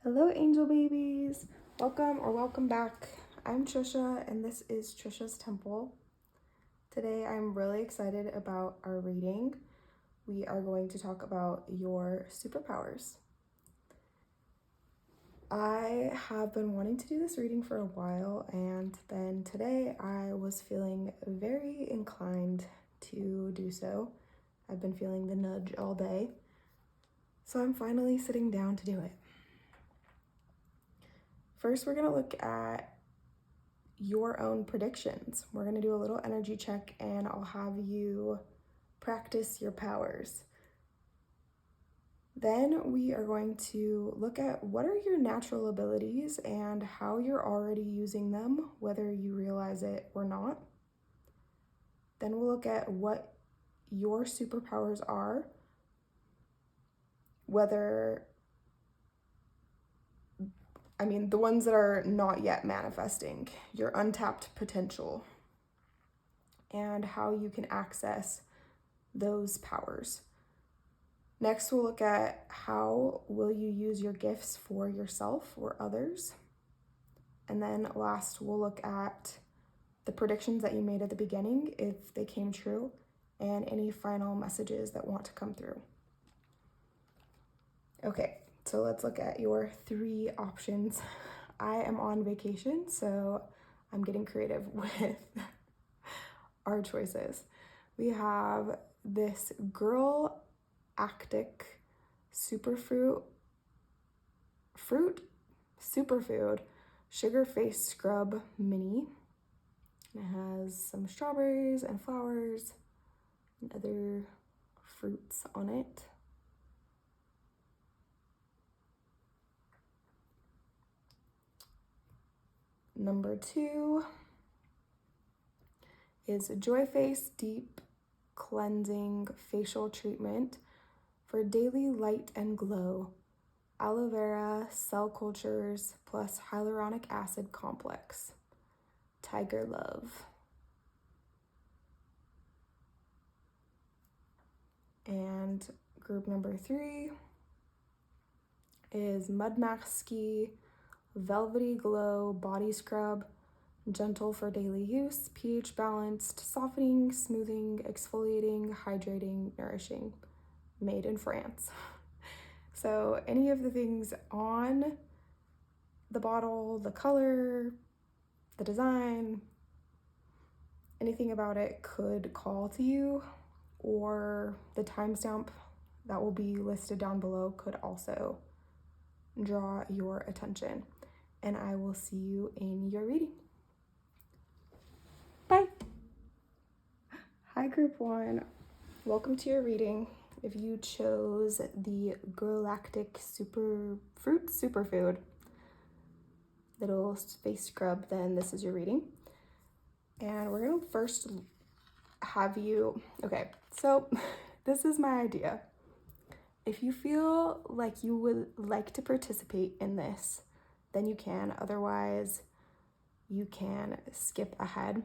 Hello, angel babies. Welcome back. I'm Trisha, and this is Trisha's Temple. Today, I'm really excited about our reading. We are going to talk about your superpowers. I have been wanting to do this reading for a while, and then today I was feeling very inclined to do so. I've been feeling the nudge all day, so I'm finally sitting down to do it. First, we're going to look at your own predictions. We're going to do a little energy check and I'll have you practice your powers. Then we are going to look at what are your natural abilities and how you're already using them, whether you realize it or not. Then we'll look at what your superpowers are, the ones that are not yet manifesting, your untapped potential, and how you can access those powers. Next, we'll look at how will you use your gifts for yourself or others. And then last, we'll look at the predictions that you made at the beginning, if they came true, and any final messages that want to come through. Okay, so let's look at your 3 options. I am on vacation, so I'm getting creative with our choices. We have this galactic superfood sugar face scrub mini. It has some strawberries and flowers and other fruits on it. Number 2 is Joy Face Deep Cleansing Facial Treatment for daily light and glow. Aloe vera, cell cultures, plus hyaluronic acid complex. Tiger Love. And group number 3 is Mud Maxi Velvety Glow Body Scrub, gentle for daily use, pH balanced, softening, smoothing, exfoliating, hydrating, nourishing, made in France. So any of the things on the bottle, the color, the design, anything about it could call to you, or the timestamp that will be listed down below could also draw your attention. And I will see you in your reading. Bye. Hi, group 1. Welcome to your reading. If you chose the galactic superfood little face scrub, then this is your reading. And we're gonna first have you, okay, so this is my idea. If you feel like you would like to participate in this, then you can. Otherwise, you can skip ahead.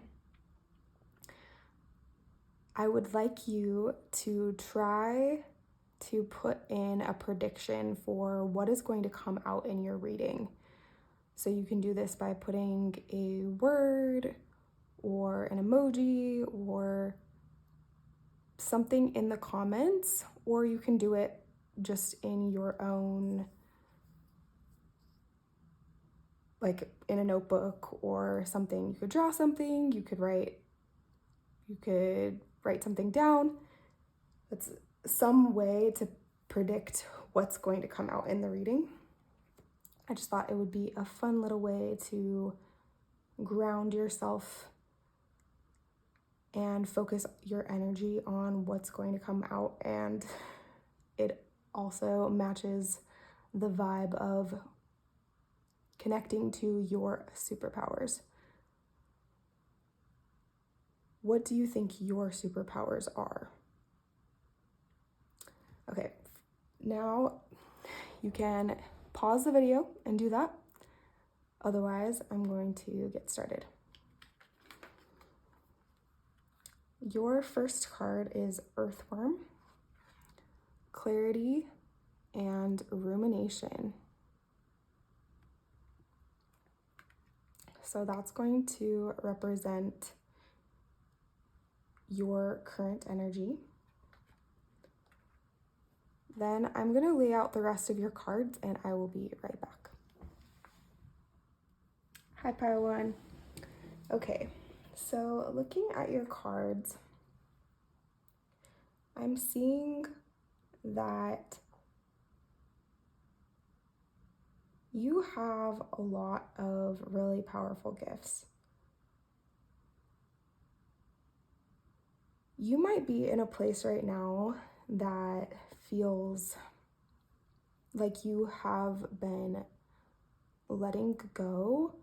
I would like you to try to put in a prediction for what is going to come out in your reading. So you can do this by putting a word or an emoji or something in the comments, or you can do it just in your own, like in a notebook or something. You could draw something, you could write something down. It's some way to predict what's going to come out in the reading. I just thought it would be a fun little way to ground yourself and focus your energy on what's going to come out, and it also matches the vibe of connecting to your superpowers. What do you think your superpowers are? Okay, now you can pause the video and do that. Otherwise, I'm going to get started. Your first card is Earthworm, Clarity, and Rumination. So that's going to represent your current energy. Then I'm going to lay out the rest of your cards and I will be right back. Hi, Pile One. Okay, so looking at your cards, I'm seeing that you have a lot of really powerful gifts. You might be in a place right now that feels like you have been letting go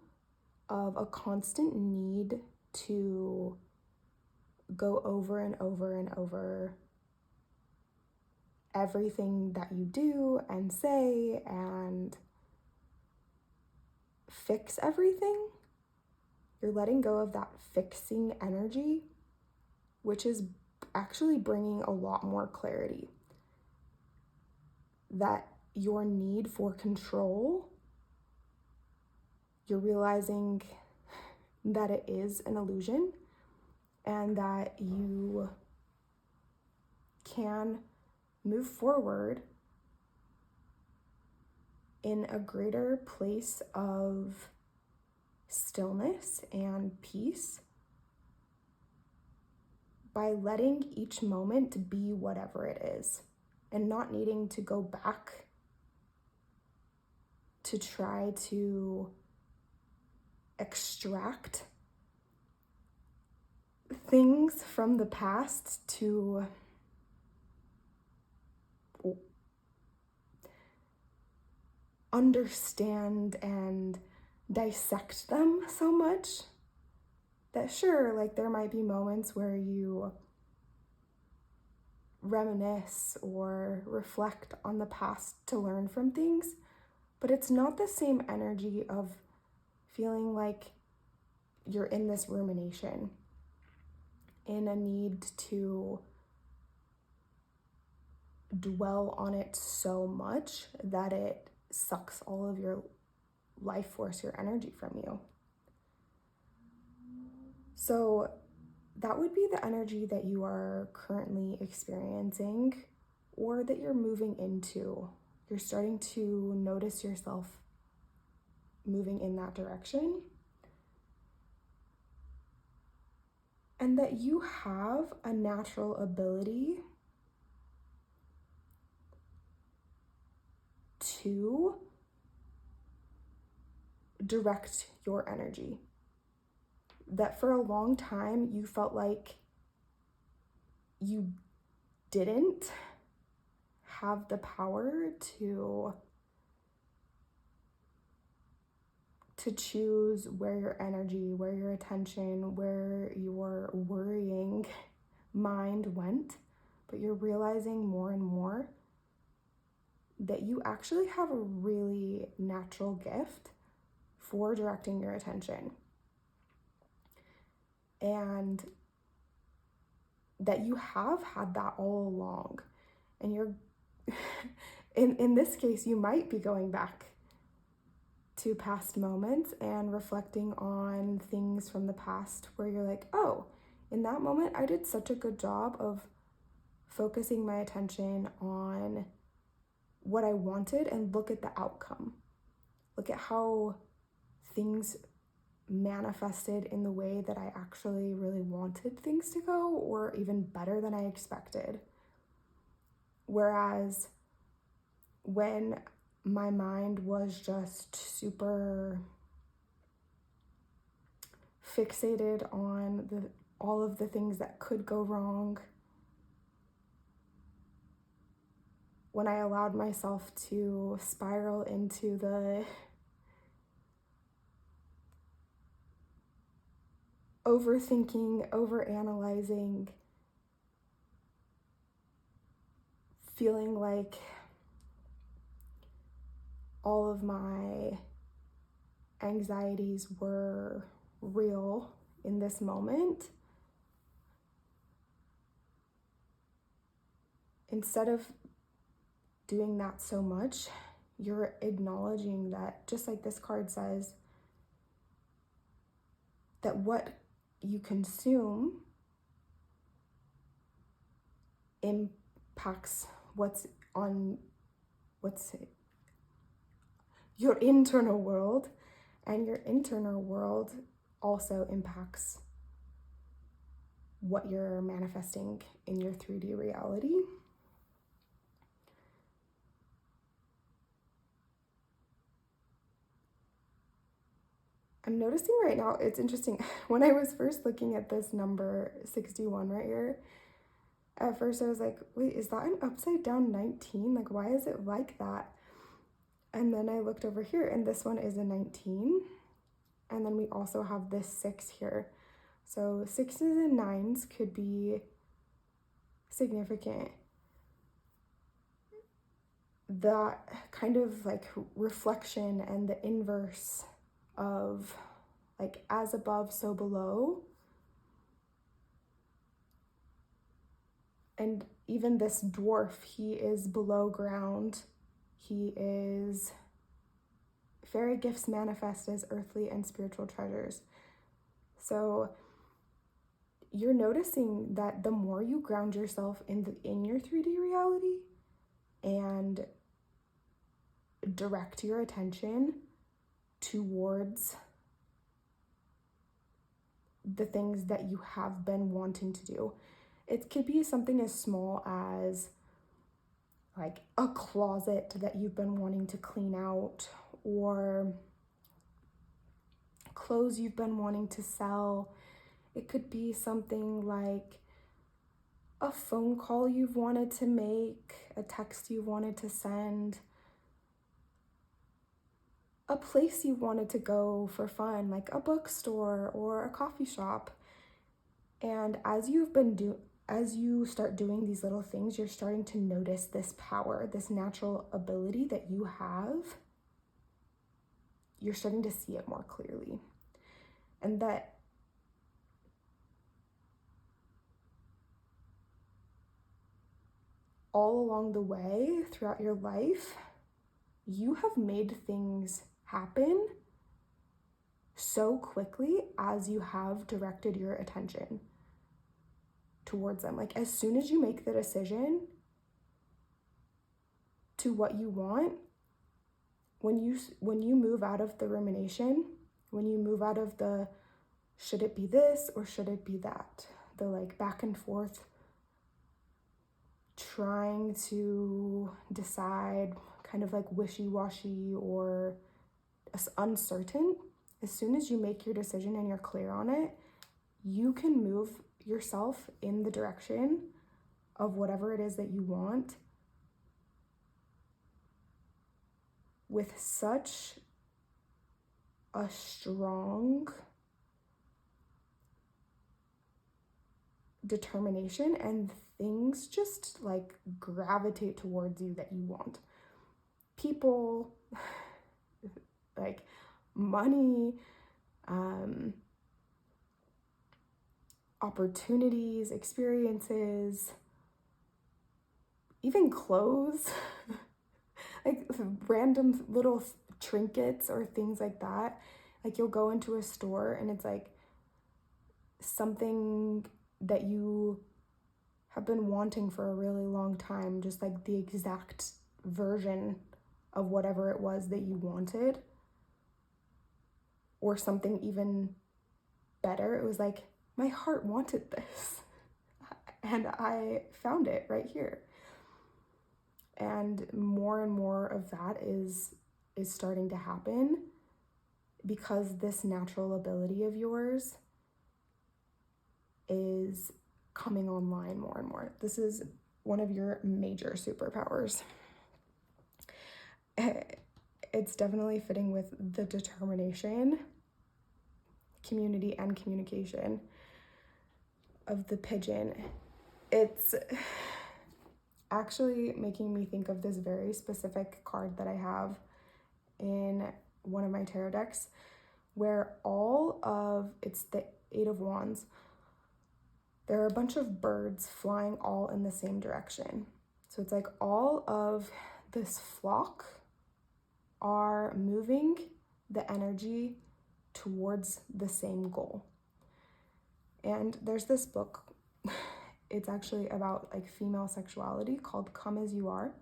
of a constant need to go over and over and over everything that you do and say and fix everything. You're letting go of that fixing energy, which is actually bringing a lot more clarity. That your need for control, you're realizing that it is an illusion and that you can move forward in a greater place of stillness and peace by letting each moment be whatever it is and not needing to go back to try to extract things from the past to understand and dissect them so much that sure, like there might be moments where you reminisce or reflect on the past to learn from things, but it's not the same energy of feeling like you're in this rumination, in a need to dwell on it so much that it sucks all of your life force, your energy from you. So that would be the energy that you are currently experiencing or that you're moving into. You're starting to notice yourself moving in that direction. And that you have a natural ability to direct your energy. That for a long time you felt like you didn't have the power to choose where your energy, where your attention, where your worrying mind went, but you're realizing more and more that you actually have a really natural gift for directing your attention. And that you have had that all along. And you're, in this case, you might be going back to past moments and reflecting on things from the past where you're like, oh, in that moment, I did such a good job of focusing my attention on what I wanted and look at the outcome. Look at how things manifested in the way that I actually really wanted things to go, or even better than I expected. Whereas when my mind was just super fixated on all of the things that could go wrong, when I allowed myself to spiral into the overthinking, overanalyzing, feeling like all of my anxieties were real in this moment, instead of doing that so much, you're acknowledging that, just like this card says, that what you consume impacts what's your internal world, and your internal world also impacts what you're manifesting in your 3D reality. I'm noticing right now, it's interesting, when I was first looking at this number 61 right here, at first I was like, wait, is that an upside down 19? Like, why is it like that? And then I looked over here, and this one is a 19. And then we also have this 6 here. So 6s and 9s could be significant. That kind of like reflection and the inverse of like as above, so below. And even this dwarf, he is below ground. He is fairy gifts manifest as earthly and spiritual treasures. So you're noticing that the more you ground yourself in your 3D reality and direct your attention towards the things that you have been wanting to do. It could be something as small as like a closet that you've been wanting to clean out, or clothes you've been wanting to sell. It could be something like a phone call you've wanted to make, a text you've wanted to send, a place you wanted to go for fun, like a bookstore or a coffee shop. And as you start doing these little things, you're starting to notice this power, this natural ability that you have. You're starting to see it more clearly. And that all along the way throughout your life, you have made things happen so quickly as you have directed your attention towards them. Like as soon as you make the decision to what you want, when you move out of the rumination, when you move out of the should it be this or should it be that, the like back and forth trying to decide, kind of like wishy-washy or uncertain, as soon as you make your decision and you're clear on it, you can move yourself in the direction of whatever it is that you want with such a strong determination, and things just like gravitate towards you that you want. People, like money, opportunities, experiences, even clothes, like random little trinkets or things like that. Like you'll go into a store and it's like something that you have been wanting for a really long time, just like the exact version of whatever it was that you wanted, or something even better. It was like, my heart wanted this and I found it right here. And more of that is starting to happen because this natural ability of yours is coming online more and more. This is one of your major superpowers. It's definitely fitting with the determination, community, and communication of the pigeon. It's actually making me think of this very specific card that I have in one of my tarot decks, where it's the 8 of Wands. There are a bunch of birds flying all in the same direction. So it's like all of this flock are moving the energy towards the same goal. And there's this book, it's actually about like female sexuality, called Come As You Are,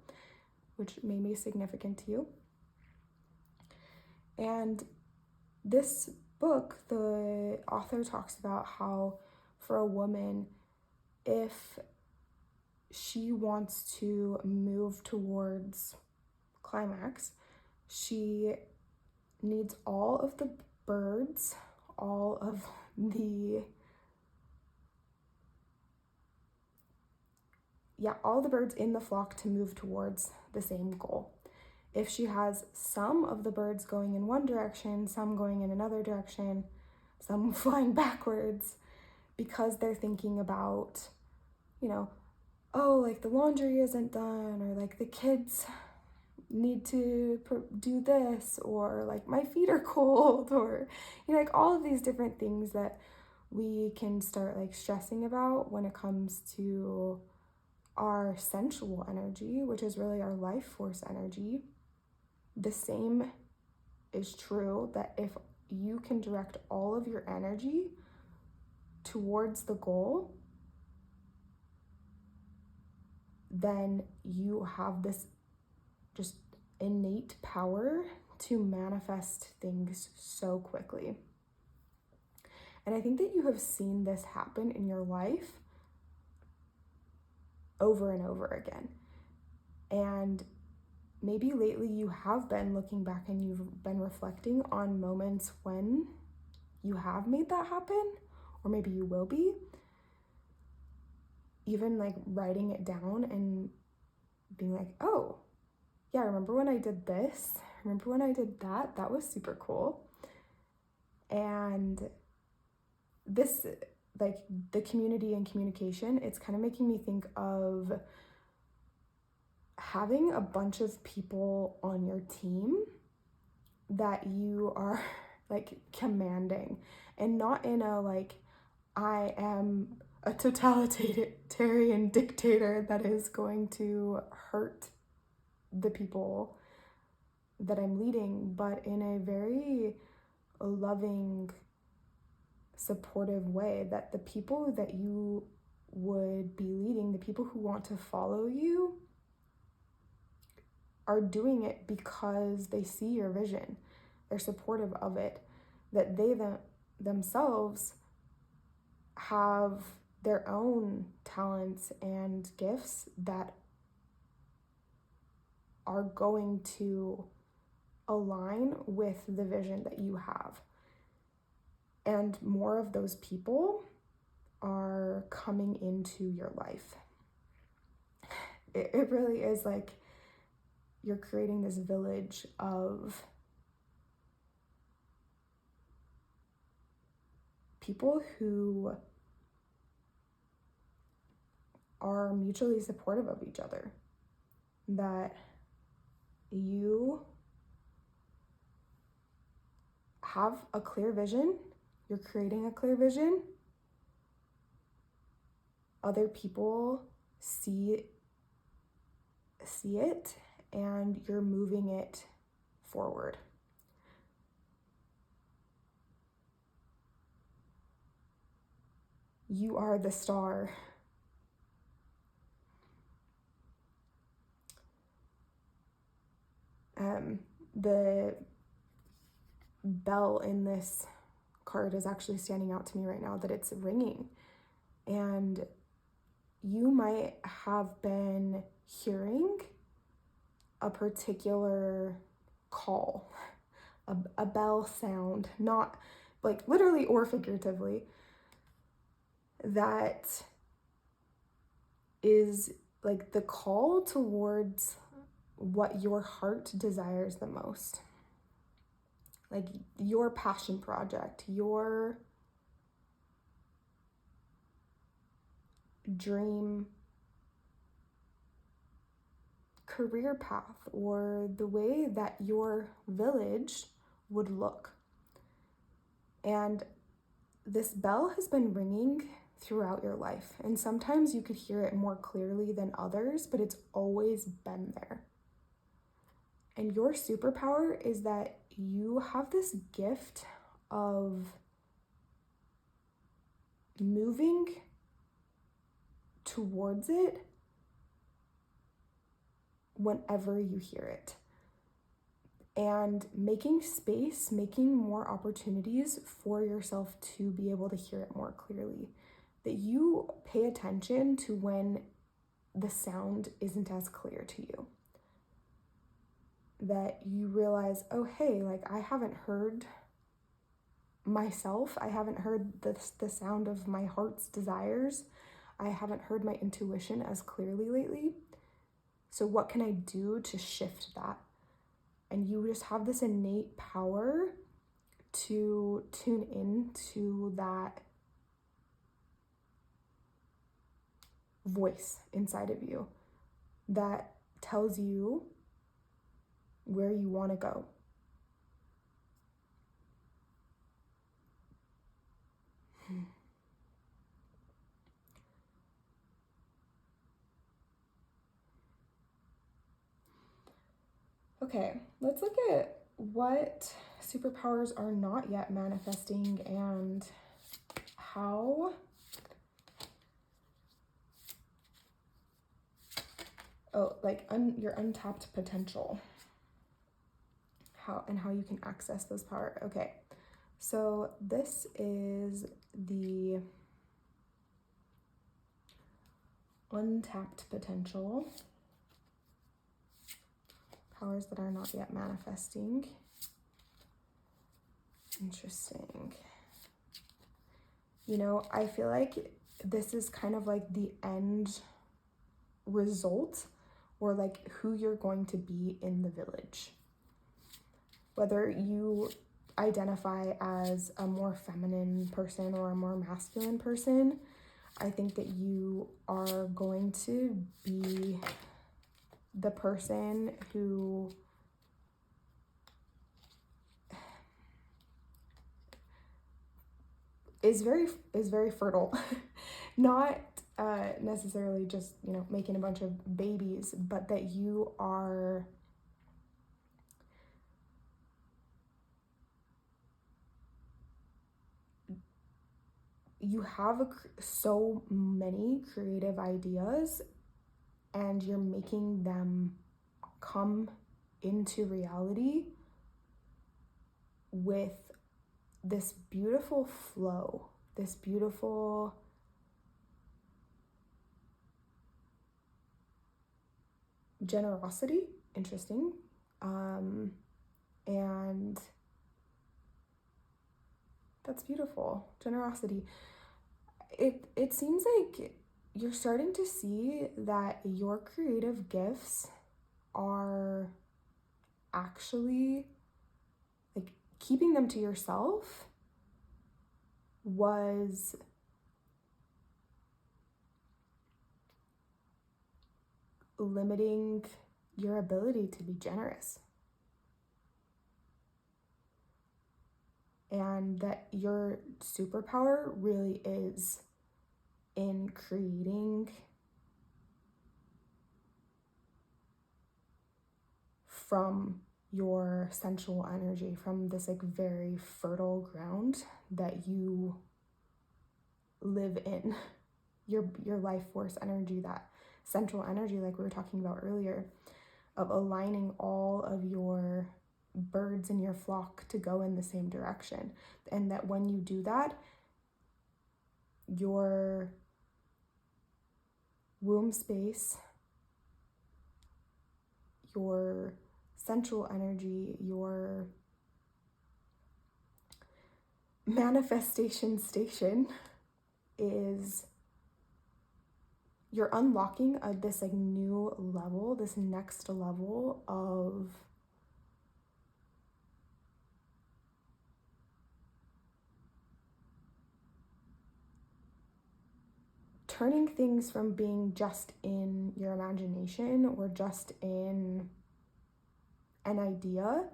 which may be significant to you. And this book, the author talks about how for a woman, if she wants to move towards climax, she needs all of the birds, all of the birds in the flock to move towards the same goal. If she has some of the birds going in one direction, some going in another direction, some flying backwards, because they're thinking about, oh, like the laundry isn't done, or like the kids need to do this, or like my feet are cold, or like all of these different things that we can start like stressing about when it comes to our sensual energy, which is really our life force energy. The same is true, that if you can direct all of your energy towards the goal, then you have this just innate power to manifest things so quickly. And I think that you have seen this happen in your life over and over again. And maybe lately you have been looking back and you've been reflecting on moments when you have made that happen, or maybe you will be. Even like writing it down and being like, oh, yeah, remember when I did this? Remember when I did that? That was super cool. And this, like the community and communication, it's kind of making me think of having a bunch of people on your team that you are like commanding, and not in a like, I am a totalitarian dictator that is going to hurt the people that I'm leading, but in a very loving, supportive way, that the people that you would be leading, the people who want to follow you, are doing it because they see your vision. They're supportive of it, that they themselves have their own talents and gifts that are going to align with the vision that you have. And more of those people are coming into your life. It really is like you're creating this village of people who are mutually supportive of each other, that you have a clear vision, you're creating a clear vision, other people see it, and you're moving it forward. You are the star. The bell in this card is actually standing out to me right now, that it's ringing. And you might have been hearing a particular call, a bell sound, not like literally or figuratively, that is like the call towards what your heart desires the most. Like your passion project, your dream career path, or the way that your village would look. And this bell has been ringing throughout your life. And sometimes you could hear it more clearly than others, but it's always been there. And your superpower is that you have this gift of moving towards it whenever you hear it. And making space, making more opportunities for yourself to be able to hear it more clearly. That you pay attention to when the sound isn't as clear to you. That you realize, oh, hey, like I haven't heard myself. I haven't heard the sound of my heart's desires. I haven't heard my intuition as clearly lately. So what can I do to shift that? And you just have this innate power to tune into that voice inside of you that tells you where you want to go. Okay, let's look at what superpowers are not yet manifesting and how your untapped potential. How you can access those power. Okay, so this is the untapped potential. Powers that are not yet manifesting. Interesting. You know, I feel like this is kind of like the end result, or like who you're going to be in the village. Whether you identify as a more feminine person or a more masculine person, I think that you are going to be the person who is very fertile. Not necessarily just, you know, making a bunch of babies, but that you have so many creative ideas, and you're making them come into reality with this beautiful flow, this beautiful generosity. Interesting. And that's beautiful. Generosity. It seems like you're starting to see that your creative gifts are actually, like, keeping them to yourself was limiting your ability to be generous. And that your superpower really is in creating from your sensual energy, from this like very fertile ground that you live in, your life force energy, that central energy, like we were talking about earlier, of aligning all of your birds in your flock to go in the same direction. And that when you do that, your womb space, your central energy, your manifestation station is, you're unlocking this like new level, this next level of turning things from being just in your imagination or just in an idea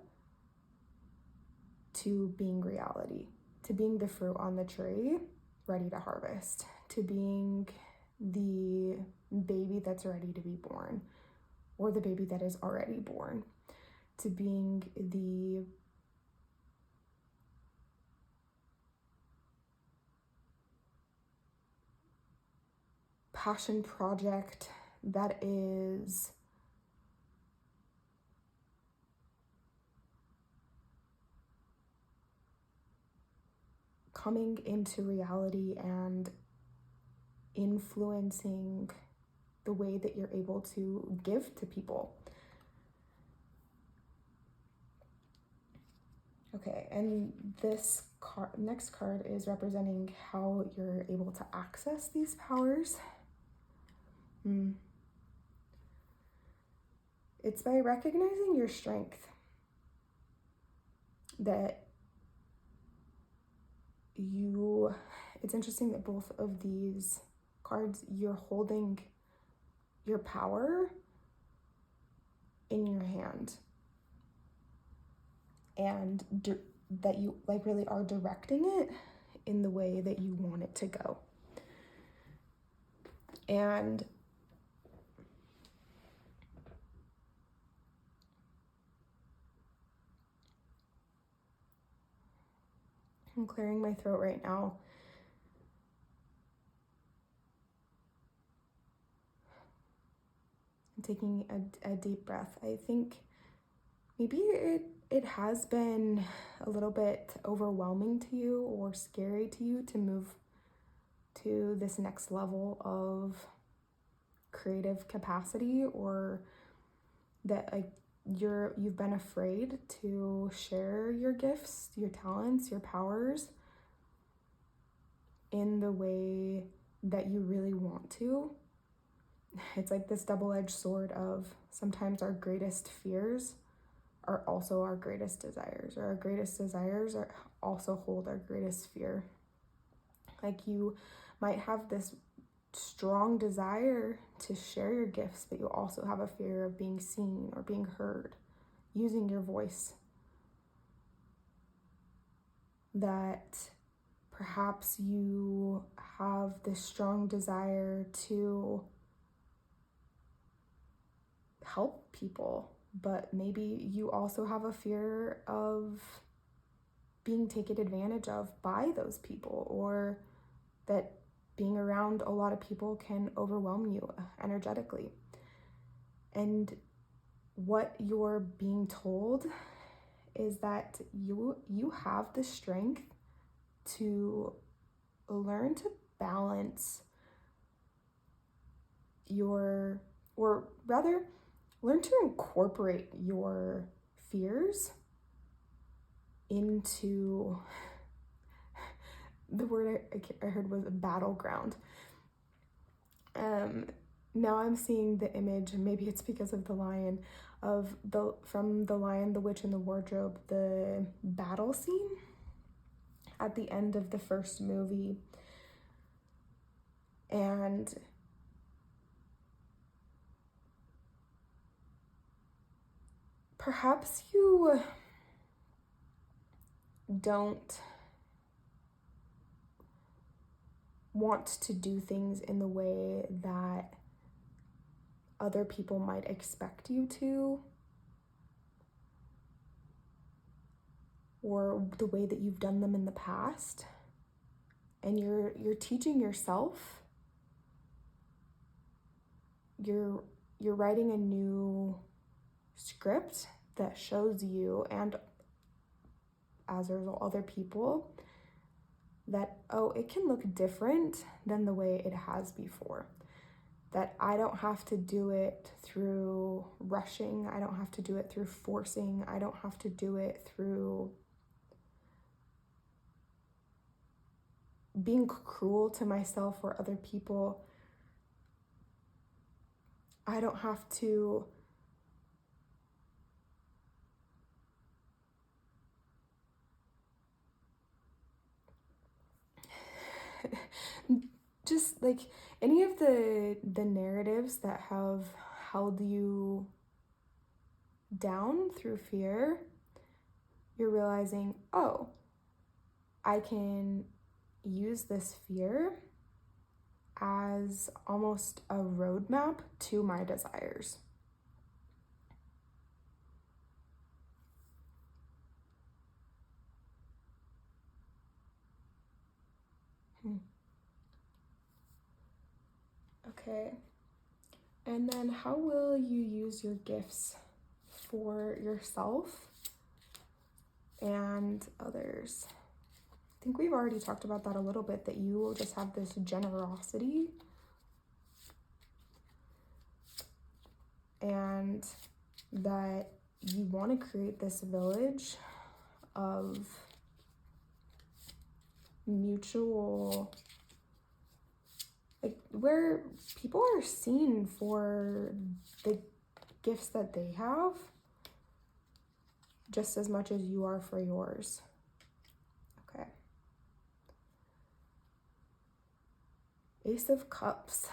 to being reality, to being the fruit on the tree ready to harvest, to being the baby that's ready to be born, or the baby that is already born, to being the passion project that is coming into reality and influencing the way that you're able to give to people. Okay, and this next card is representing how you're able to access these powers. It's by recognizing your strength that it's interesting that both of these cards, you're holding your power in your hand, and that you like really are directing it in the way that you want it to go. And I'm clearing my throat right now. I'm taking a deep breath. I think maybe it has been a little bit overwhelming to you or scary to you to move to this next level of creative capacity, or that like you've been afraid to share your gifts, your talents, your powers in the way that you really want to. It's like this double-edged sword of sometimes our greatest fears are also our greatest desires, or our greatest desires are also hold our greatest fear. Like you might have this strong desire to share your gifts, but you also have a fear of being seen or being heard, using your voice. That perhaps you have this strong desire to help people, but maybe you also have a fear of being taken advantage of by those people, or that being around a lot of people can overwhelm you energetically. And what you're being told is that you have the strength to learn to balance learn to incorporate your fears into the word I heard was a battleground. Now I'm seeing the image, and maybe it's because of the lion, from The Lion, the Witch, and the Wardrobe, the battle scene at the end of the first movie. And perhaps you don't want to do things in the way that other people might expect you to, or the way that you've done them in the past. And you're teaching yourself, you're writing a new script that shows you, and as a result other people, that it can look different than the way it has before. That I don't have to do it through rushing, I don't have to do it through forcing, I don't have to do it through being cruel to myself or other people. I don't have to just like any of the narratives that have held you down through fear. You're realizing, I can use this fear as almost a roadmap to my desires. Okay. And then how will you use your gifts for yourself and others? I think we've already talked about that a little bit, that you will just have this generosity and that you want to create this village of mutual, like, where people are seen for the gifts that they have just as much as you are for yours. Okay. Ace of Cups.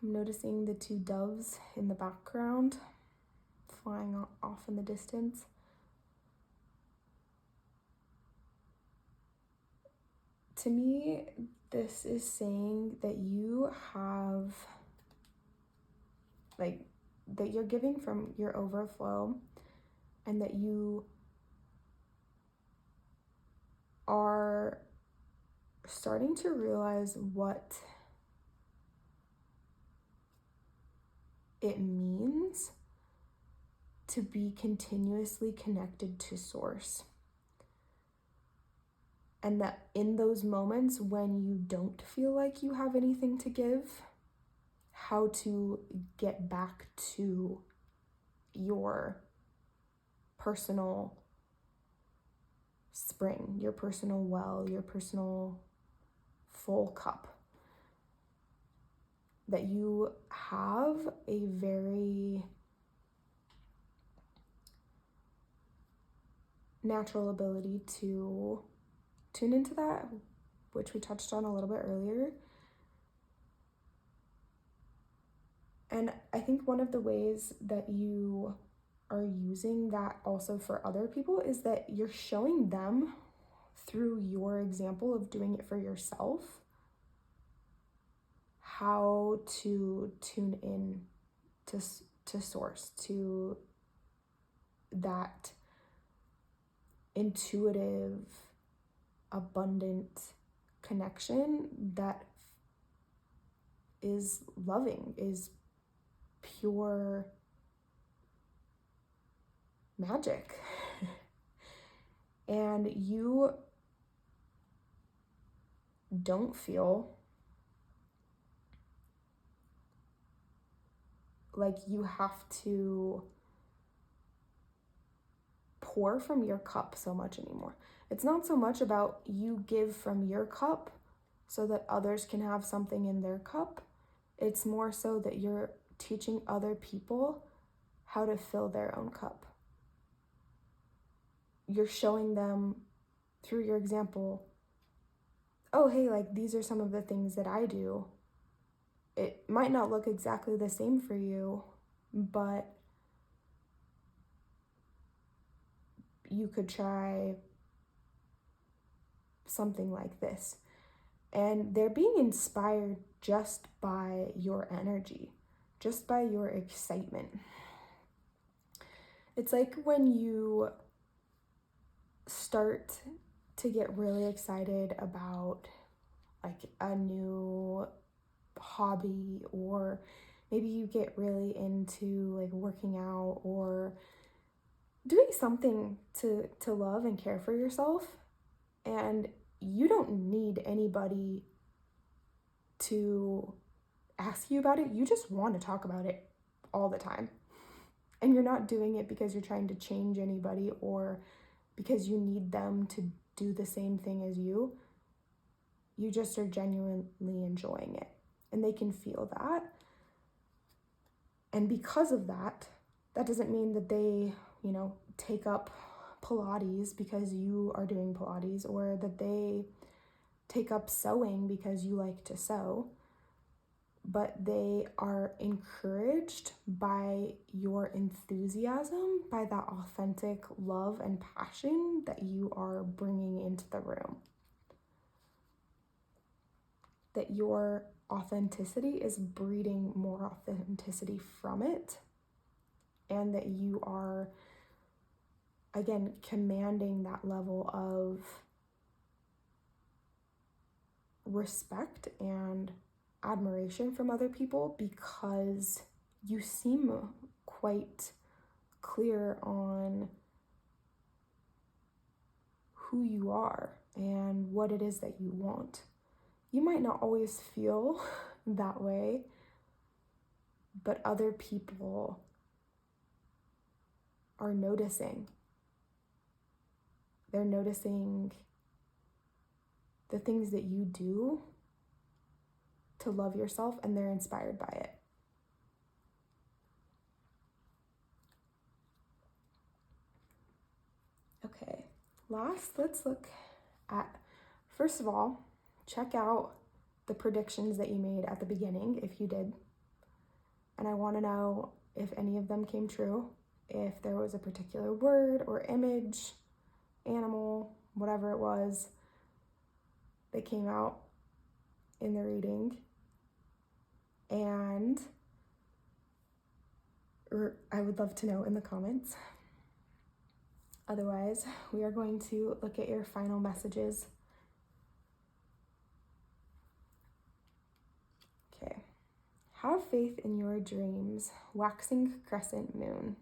I'm noticing the two doves in the background flying off in the distance. To me, this is saying that you have, like, that you're giving from your overflow, and that you are starting to realize what it means to be continuously connected to Source. And that in those moments when you don't feel like you have anything to give, how to get back to your personal spring, your personal well, your personal full cup. That you have a very natural ability to tune into that, which we touched on a little bit earlier. And I think one of the ways that you are using that also for other people is that you're showing them through your example of doing it for yourself how to tune in to Source, to that intuitive, abundant connection that is loving, is pure magic. And you don't feel like you have to pour from your cup so much anymore. It's not so much about you give from your cup so that others can have something in their cup. It's more so that you're teaching other people how to fill their own cup. You're showing them through your example, oh, hey, like, these are some of the things that I do. It might not look exactly the same for you, but you could try something like this. And they're being inspired just by your energy, just by your excitement. It's like when you start to get really excited about, like, a new hobby, or maybe you get really into, like, working out or doing something to love and care for yourself, and you don't need anybody to ask you about it. You just want to talk about it all the time. And you're not doing it because you're trying to change anybody or because you need them to do the same thing as you. You just are genuinely enjoying it. And they can feel that. And because of that, that doesn't mean that they, take up Pilates because you are doing Pilates, or that they take up sewing because you like to sew. But they are encouraged by your enthusiasm, by that authentic love and passion that you are bringing into the room. That your authenticity is breeding more authenticity from it, and that you are, again, commanding that level of respect and admiration from other people because you seem quite clear on who you are and what it is that you want. You might not always feel that way, but other people are noticing. They're noticing the things that you do to love yourself, and they're inspired by it. Okay, last, let's look at, first of all, check out the predictions that you made at the beginning, if you did. And I want to know if any of them came true, if there was a particular word or image, animal, whatever it was that came out in the reading. And I would love to know in the comments. Otherwise, we are going to look at your final messages. Okay. Have faith in your dreams. Waxing crescent moon.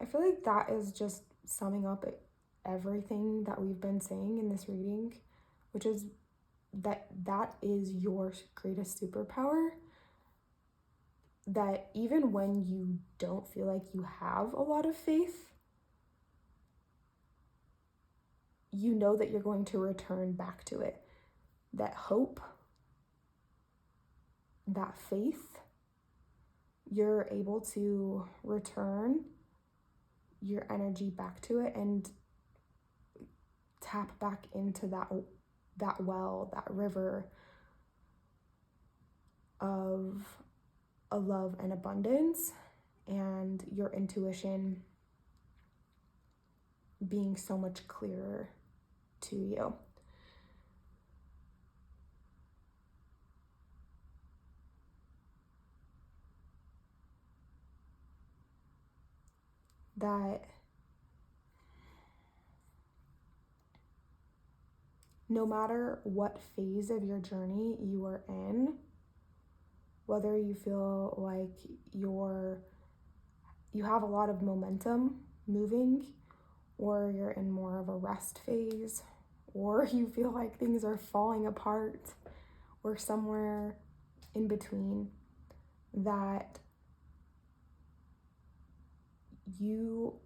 I feel like that is just summing up everything that we've been saying in this reading, which is that is your greatest superpower. That even when you don't feel like you have a lot of faith, you know that you're going to return back to it. That hope, that faith, you're able to return your energy back to it and tap back into that well, that river of a love and abundance, and your intuition being so much clearer to you. That no matter what phase of your journey you are in, whether you feel like you have a lot of momentum moving, or you're in more of a rest phase, or you feel like things are falling apart, or somewhere in between, that you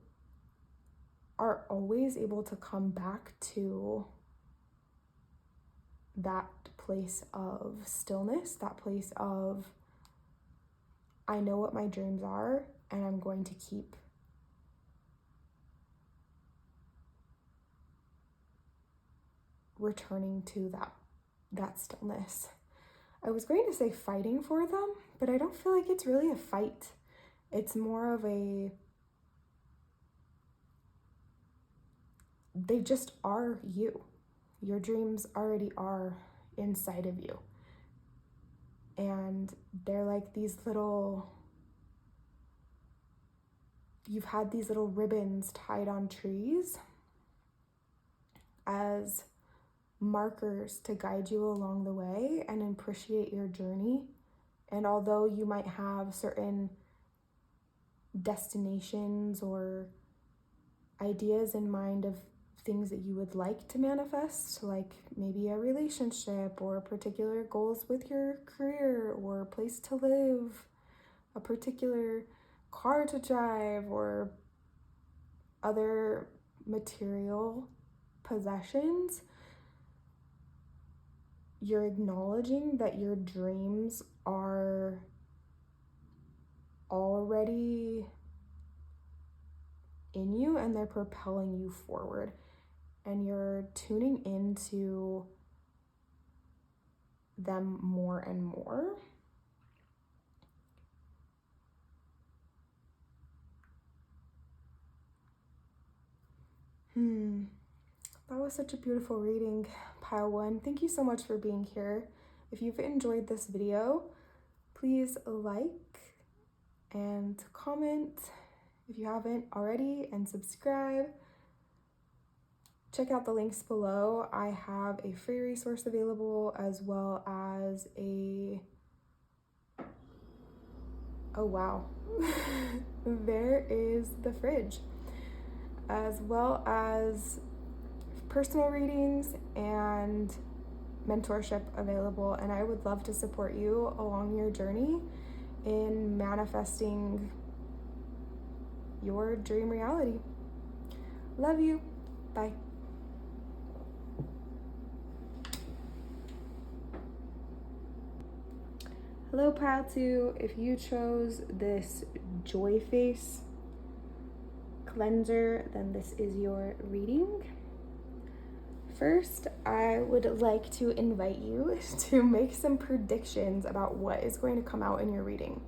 are always able to come back to that place of stillness, that place of, I know what my dreams are, and I'm going to keep returning to that stillness. I was going to say fighting for them, but I don't feel like it's really a fight. It's more of they just are you. Your dreams already are inside of you. And they're like these little, you've had these little ribbons tied on trees as markers to guide you along the way and appreciate your journey. And although you might have certain destinations or ideas in mind of things that you would like to manifest, like maybe a relationship or particular goals with your career or place to live, a particular car to drive, or other material possessions, you're acknowledging that your dreams are already in you and they're propelling you forward. And you're tuning into them more and more. That was such a beautiful reading, Pile 1. Thank you so much for being here. If you've enjoyed this video, please like and comment if you haven't already, and subscribe. check out the links below. I have a free resource available as well as oh wow, there is the fridge, as well as personal readings and mentorship available. And I would love to support you along your journey in manifesting your dream reality. Love you. Bye. Hello, Pile 2. If you chose this Joy Face cleanser, then this is your reading. First, I would like to invite you to make some predictions about what is going to come out in your reading.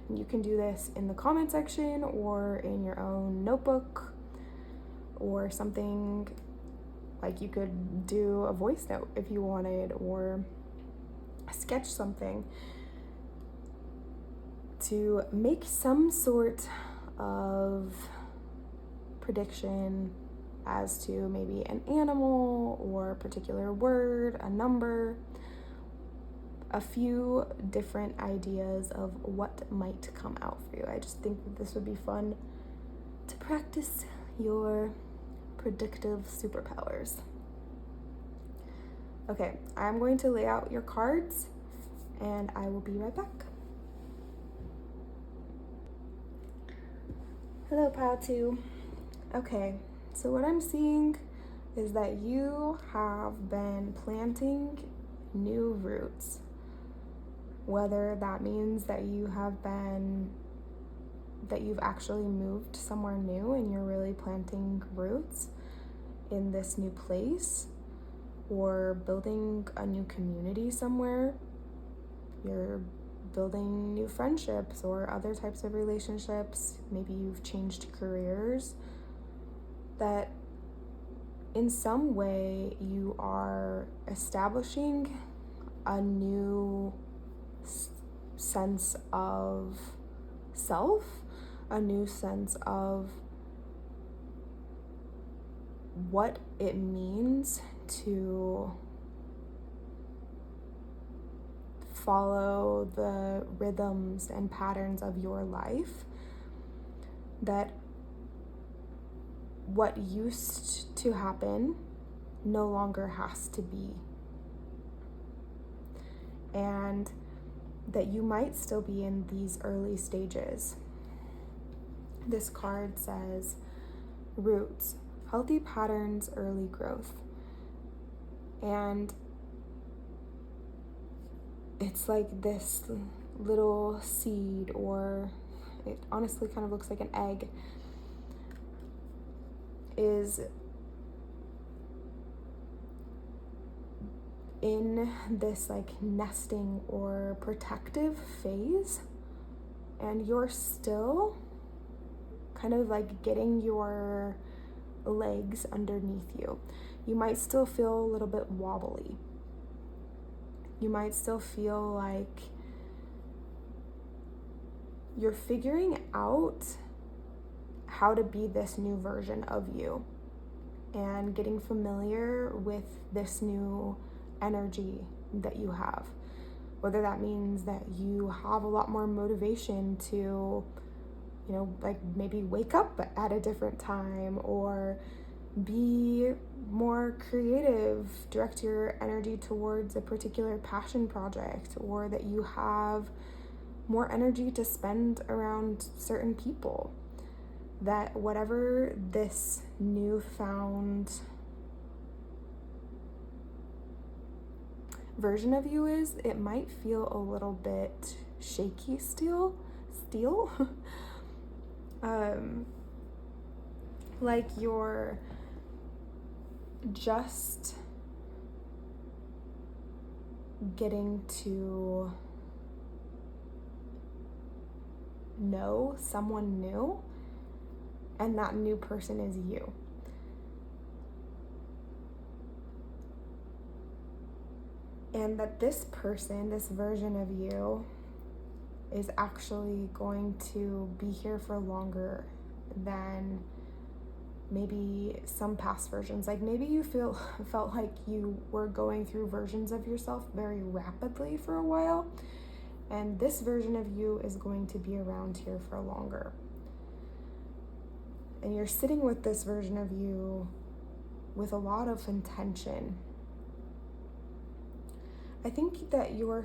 And you can do this in the comment section or in your own notebook or something, like you could do a voice note if you wanted, or sketch something to make some sort of prediction as to maybe an animal or a particular word, a number, a few different ideas of what might come out for you. I just think that this would be fun to practice your predictive superpowers. Okay, I'm going to lay out your cards and I will be right back. Hello, Pile 2. Okay, so what I'm seeing is that you have been planting new roots. Whether that means that you've actually moved somewhere new and you're really planting roots in this new place, or building a new community somewhere. You're building new friendships or other types of relationships. Maybe you've changed careers. That in some way you are establishing a new sense of self, a new sense of what it means to follow the rhythms and patterns of your life, that what used to happen no longer has to be, and that you might still be in these early stages. This card says roots, healthy patterns, early growth. And it's like this little seed, or it honestly kind of looks like an egg, is in this like nesting or protective phase, and you're still kind of like getting your legs underneath you. You might still feel a little bit wobbly. You might still feel like you're figuring out how to be this new version of you and getting familiar with this new energy that you have. Whether that means that you have a lot more motivation to, like maybe wake up at a different time, or be more creative, direct your energy towards a particular passion project, or that you have more energy to spend around certain people. That whatever this newfound version of you is, it might feel a little bit shaky still. Like you're just getting to know someone new, and that new person is you. And that this person, this version of you, is actually going to be here for longer than maybe some past versions. Like maybe you felt like you were going through versions of yourself very rapidly for a while, and this version of you is going to be around here for longer. And you're sitting with this version of you with a lot of intention. I think that your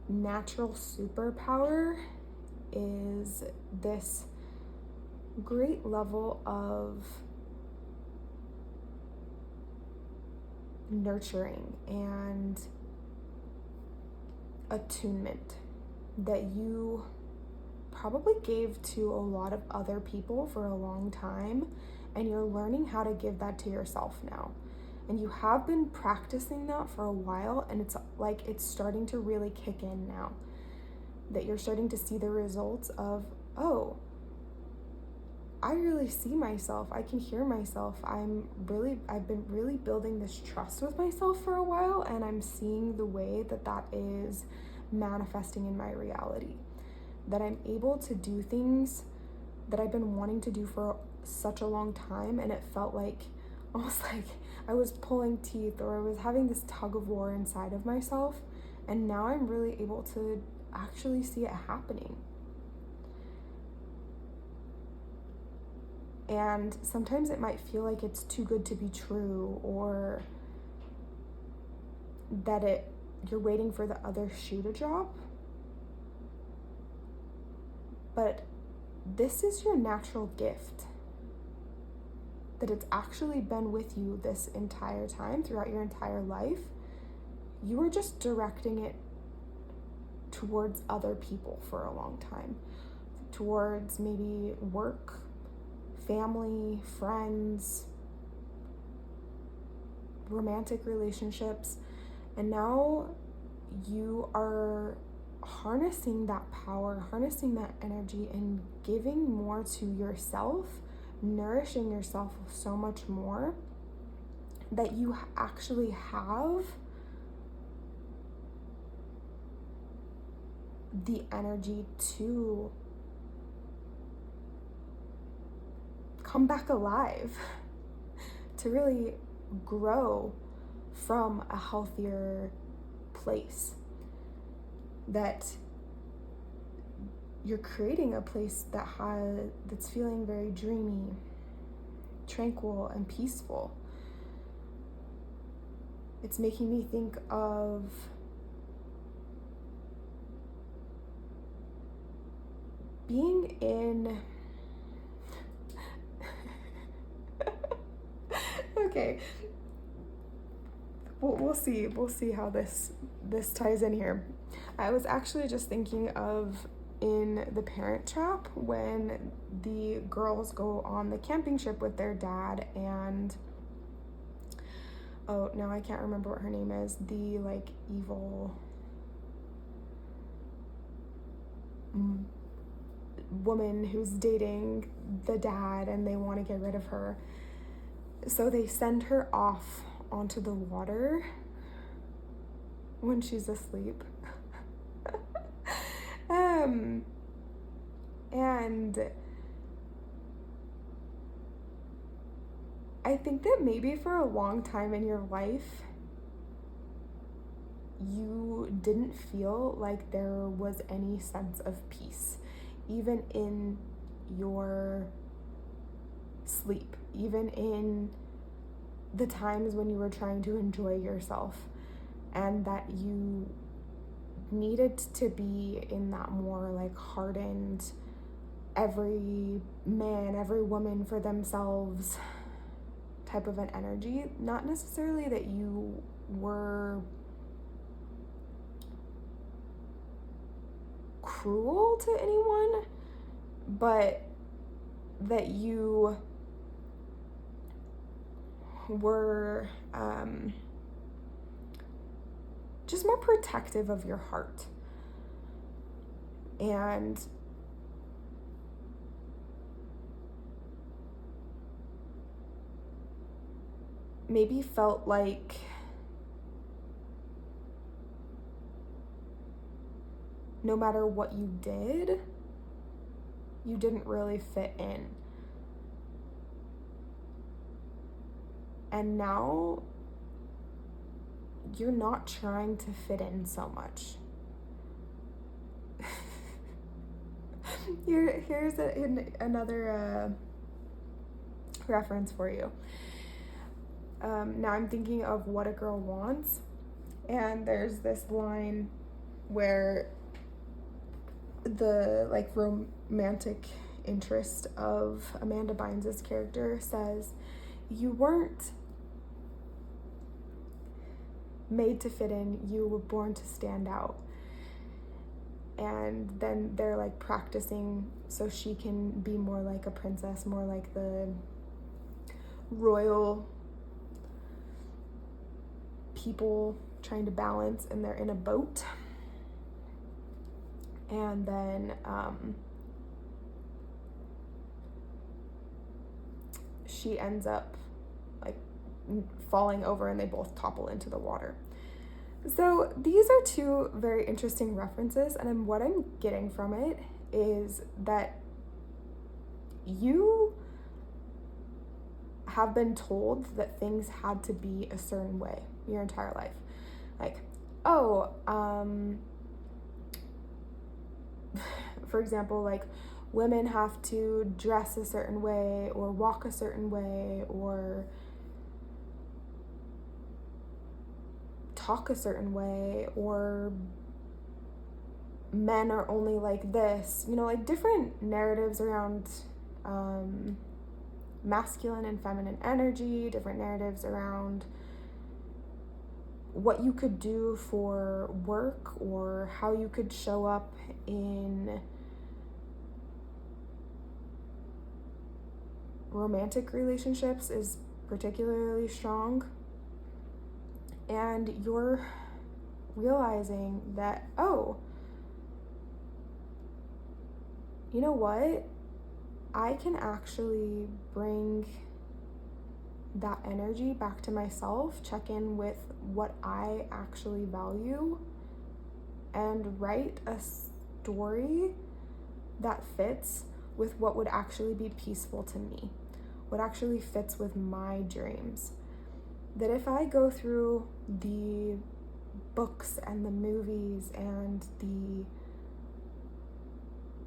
natural superpower is this great level of nurturing and attunement that you probably gave to a lot of other people for a long time, and you're learning how to give that to yourself now. And you have been practicing that for a while, and it's like it's starting to really kick in now. That you're starting to see the results of, oh, I really see myself. I can hear myself. I've been really building this trust with myself for a while, and I'm seeing the way that is manifesting in my reality. That I'm able to do things that I've been wanting to do for such a long time, and it felt like almost like I was pulling teeth, or I was having this tug of war inside of myself, and now I'm really able to actually see it happening. And sometimes it might feel like it's too good to be true, or that you're waiting for the other shoe to drop. But this is your natural gift. That it's actually been with you this entire time, throughout your entire life. You were just directing it towards other people for a long time. Towards maybe work, family, friends, romantic relationships. And now you are harnessing that power, harnessing that energy, and giving more to yourself, nourishing yourself so much more, that you actually have the energy to come back alive, to really grow from a healthier place. That you're creating a place that's feeling very dreamy, tranquil, and peaceful. It's making me think of being in okay, we'll see how this ties in here. I was actually just thinking of in The Parent Trap, when the girls go on the camping trip with their dad, and oh, now I can't remember what her name is, the like evil woman who's dating the dad, and they want to get rid of her. So they send her off onto the water when she's asleep. And I think that maybe for a long time in your life, you didn't feel like there was any sense of peace, even in your sleep, even in the times when you were trying to enjoy yourself, and that you needed to be in that more like hardened, every man, every woman for themselves type of an energy. Not necessarily that you were cruel to anyone, but that you were just more protective of your heart, and maybe felt like no matter what you did, you didn't really fit in. And now you're not trying to fit in so much. Here's another reference for you. Now I'm thinking of What a Girl Wants, and there's this line where the like romantic interest of Amanda Bynes' character says, "You weren't made to fit in, you were born to stand out." And then they're like practicing so she can be more like a princess, more like the royal people trying to balance, and they're in a boat. And then she ends up like falling over, and they both topple into the water. So these are two very interesting references, and what I'm getting from it is that you have been told that things had to be a certain way your entire life. Like, for example, like women have to dress a certain way or walk a certain way or talk a certain way, or men are only like this, like different narratives around masculine and feminine energy, different narratives around what you could do for work or how you could show up in romantic relationships is particularly strong. And you're realizing that, you know what? I can actually bring that energy back to myself, check in with what I actually value, and write a story that fits with what would actually be peaceful to me, what actually fits with my dreams. That if I go through the books and the movies and the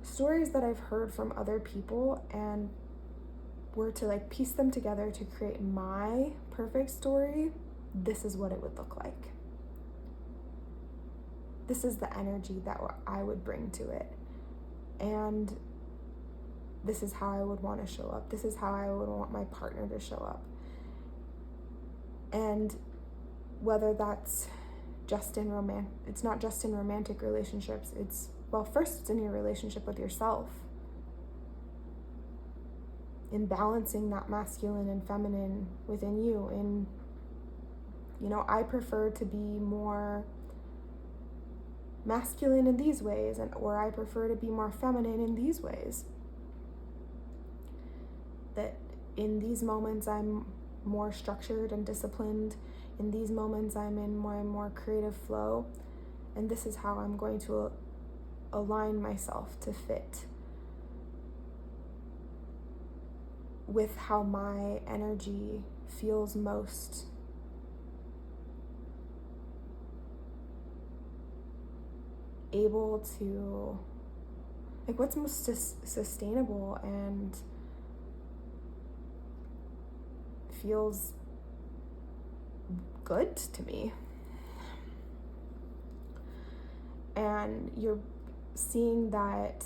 stories that I've heard from other people and were to like piece them together to create my perfect story, this is what it would look like. This is the energy that I would bring to it. And this is how I would want to show up. This is how I would want my partner to show up. And whether that's just in it's not just in romantic relationships. First it's in your relationship with yourself. In balancing that masculine and feminine within you. I prefer to be more masculine in these ways, or I prefer to be more feminine in these ways. That in these moments I'm more structured and disciplined. In these moments I'm in more and more creative flow. And this is how I'm going to align myself to fit with how my energy feels most able to, like, what's most sustainable and feels good to me. And you're seeing that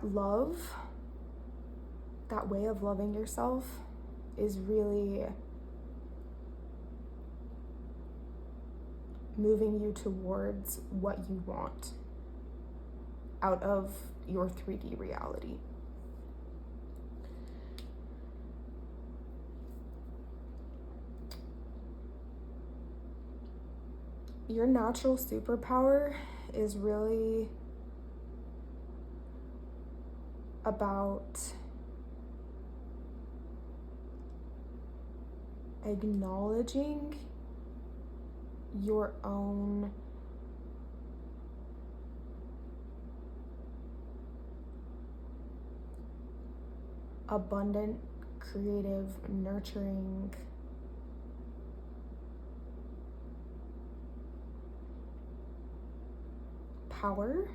love, that way of loving yourself is really moving you towards what you want out of your 3D reality. Your natural superpower is really about acknowledging your own abundant, creative, nurturing power.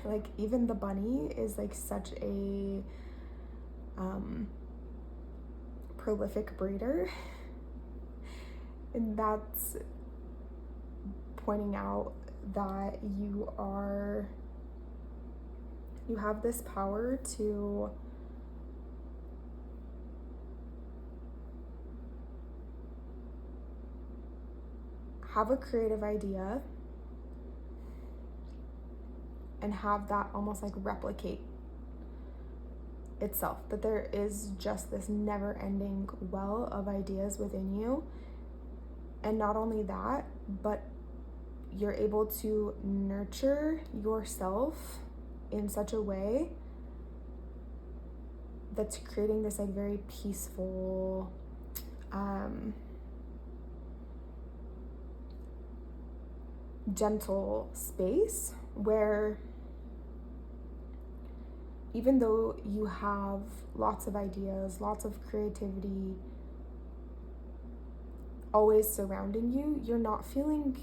Like, even the bunny is like such a prolific breeder, and that's pointing out that you have this power to have a creative idea and have that almost like replicate itself, that there is just this never-ending well of ideas within you. And not only that, but you're able to nurture yourself in such a way that's creating this like very peaceful, gentle space where even though you have lots of ideas, lots of creativity always surrounding you, you're not feeling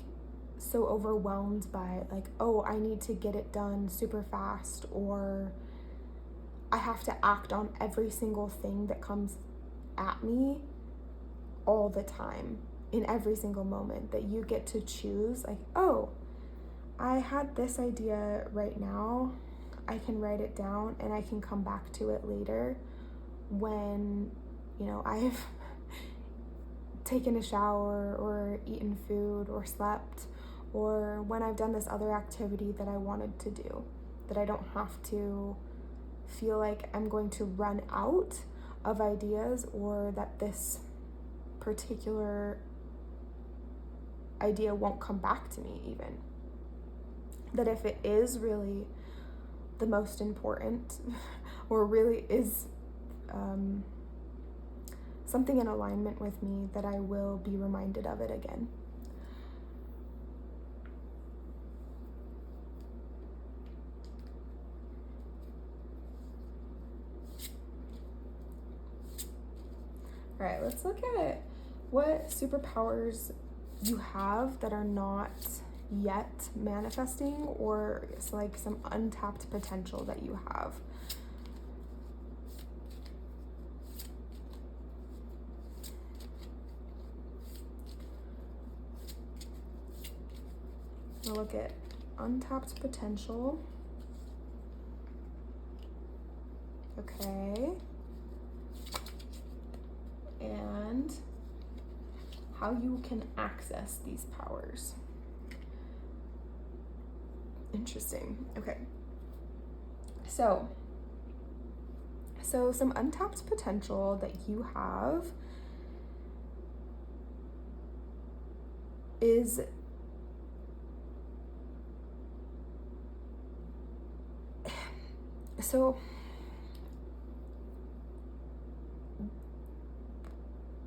so overwhelmed by like, oh, I need to get it done super fast, or I have to act on every single thing that comes at me all the time, in every single moment. That you get to choose like, oh, I had this idea right now, I can write it down and I can come back to it later when, you know, I've taken a shower or eaten food or slept, or when I've done this other activity that I wanted to do, that I don't have to feel like I'm going to run out of ideas, or that this particular idea won't come back to me even. That if it is really the most important, or really is something in alignment with me, that I will be reminded of it again. All right, let's look at what superpowers you have that are not yet manifesting, or it's like some untapped potential that you have. We'll look at untapped potential. Okay. And how you can access these powers. Interesting. Okay. So some untapped potential that you have is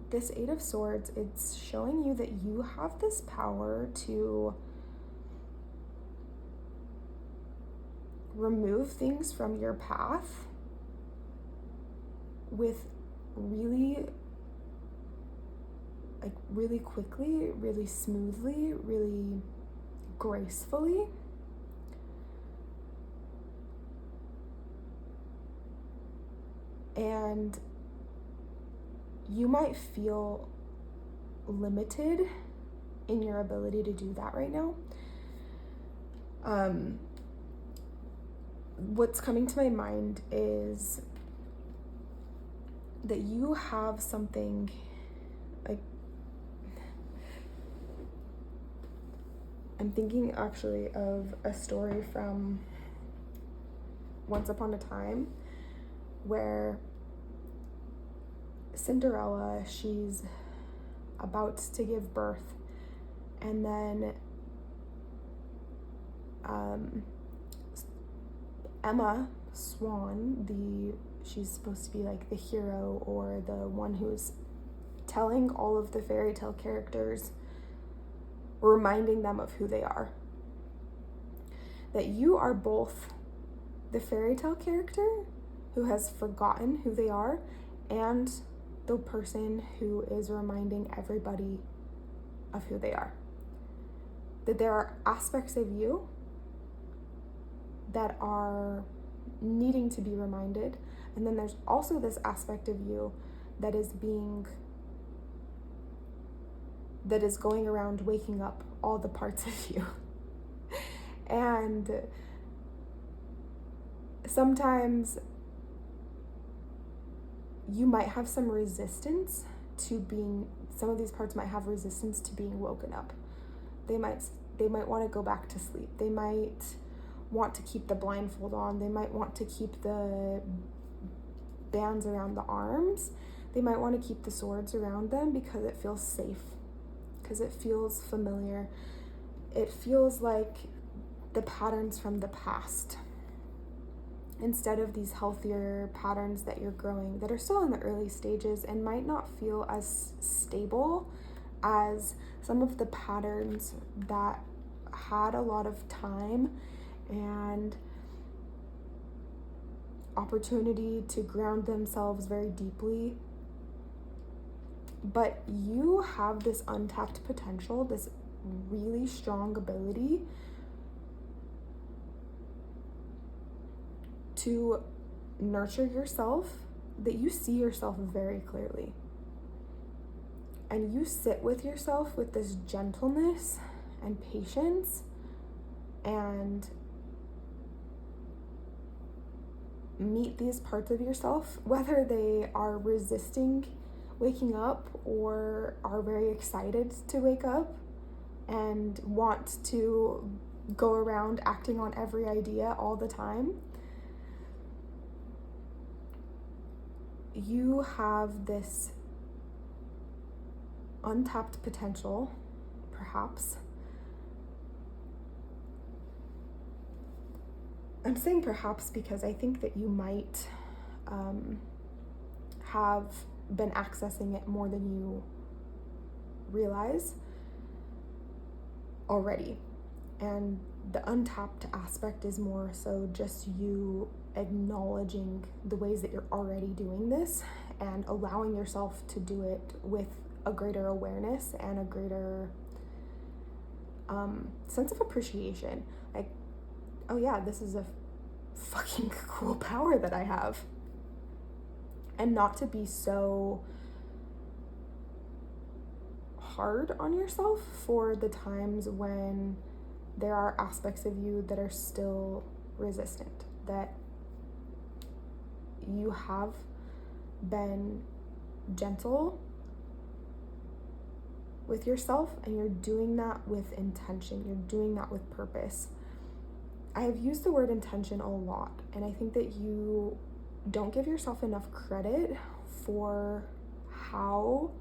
this Eight of Swords, it's showing you that you have this power to remove things from your path with really quickly, really smoothly, really gracefully. And you might feel limited in your ability to do that right now. What's coming to my mind is that you have something like, I'm thinking actually of a story from Once Upon a Time where Cinderella, she's about to give birth, and then Emma, swan, she's supposed to be like the hero or the one who's telling all of the fairy tale characters, reminding them of who they are. That you are both the fairy tale character who has forgotten who they are and the person who is reminding everybody of who they are. That there are aspects of you that are needing to be reminded, and then there's also this aspect of you that is going around waking up all the parts of you. And sometimes you might have some resistance to being, some of these parts might have resistance to being woken up. They might want to go back to sleep. They might want to keep the blindfold on. They might want to keep the bands around the arms. They might want to keep the swords around them because it feels safe, because it feels familiar. It feels like the patterns from the past, instead of these healthier patterns that you're growing, that are still in the early stages and might not feel as stable as some of the patterns that had a lot of time and opportunity to ground themselves very deeply. But you have this untapped potential, this really strong ability to nurture yourself, that you see yourself very clearly. And you sit with yourself with this gentleness and patience and meet these parts of yourself, whether they are resisting waking up or are very excited to wake up and want to go around acting on every idea all the time. You have this untapped potential, perhaps. I'm saying perhaps because I think that you might have been accessing it more than you realize already. And the untapped aspect is more so just you acknowledging the ways that you're already doing this and allowing yourself to do it with a greater awareness and a greater sense of appreciation. Like, oh yeah, this is a fucking cool power that I have. And not to be so hard on yourself for the times when there are aspects of you that are still resistant, that you have been gentle with yourself and you're doing that with intention, you're doing that with purpose. I have used the word intention a lot, and I think that you don't give yourself enough credit for how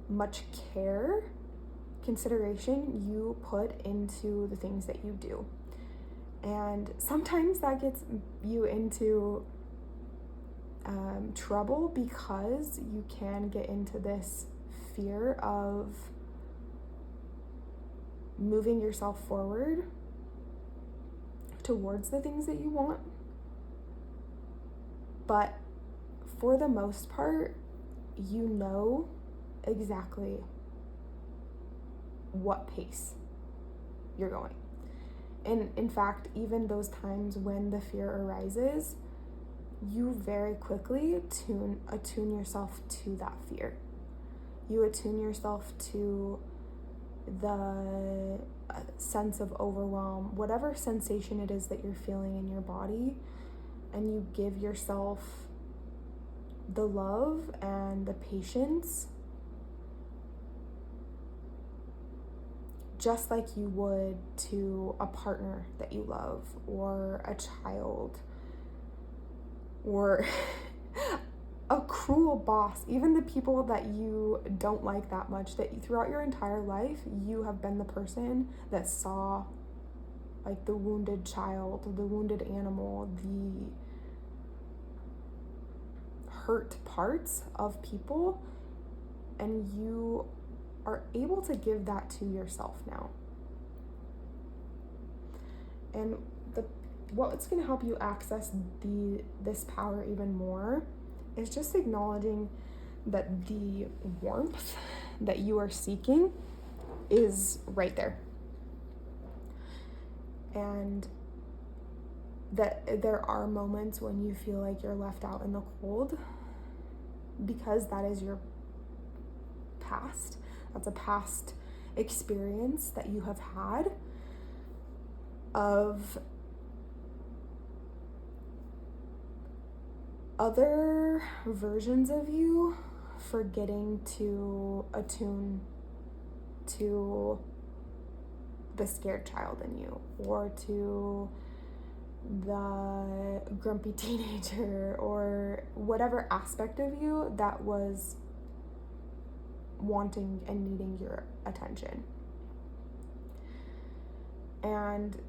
much care, consideration you put into the things that you do. And sometimes that gets you into trouble because you can get into this fear of moving yourself forward towards the things that you want. But for the most part, you know exactly what pace you're going. And in fact, even those times when the fear arises, you very quickly attune yourself to that fear. You attune yourself to the sense of overwhelm, whatever sensation it is that you're feeling in your body, and you give yourself the love and the patience just like you would to a partner that you love, or a child, or a cruel boss, even the people that you don't like that much, that throughout your entire life, you have been the person that saw like the wounded child, the wounded animal, the hurt parts of people, and you are able to give that to yourself now. And what's going to help you access this power even more is just acknowledging that the warmth that you are seeking is right there. And that there are moments when you feel like you're left out in the cold, because that is your past. That's a past experience that you have had of other versions of you forgetting to attune to the scared child in you, or to the grumpy teenager, or whatever aspect of you that was wanting and needing your attention. And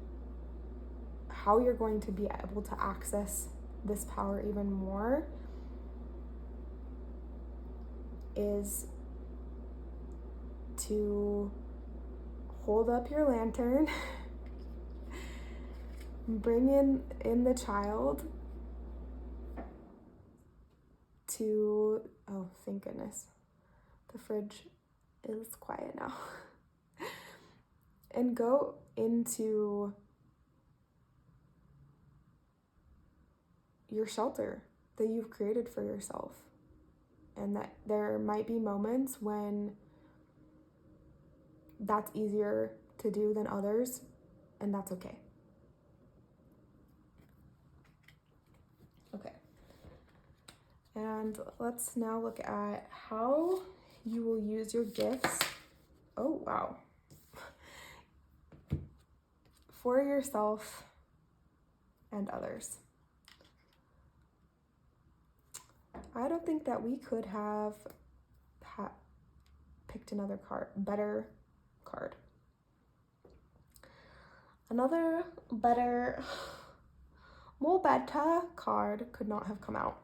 how you're going to be able to access this power even more is to hold up your lantern, bring in the child to, oh, thank goodness, the fridge is quiet now, and go into your shelter that you've created for yourself. And that there might be moments when that's easier to do than others, and that's okay. Okay. And let's now look at how you will use your gifts. Oh, wow. For yourself and others. I don't think that we could have picked another better card. Another better, more better card could not have come out.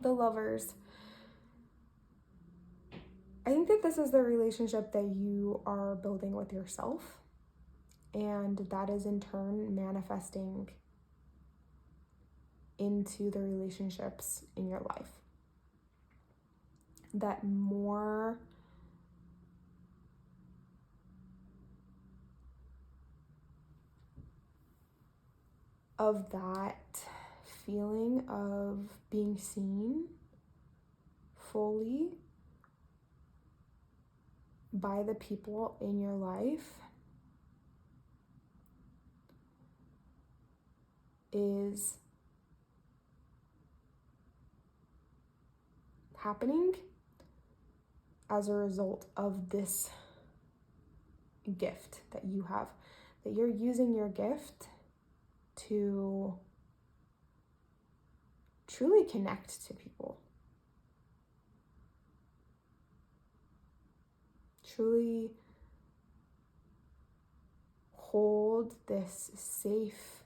The Lovers. I think that this is the relationship that you are building with yourself, and that is in turn manifesting into the relationships in your life. That more of that feeling of being seen fully by the people in your life is happening as a result of this gift that you have, that you're using your gift to truly connect to people, truly hold this safe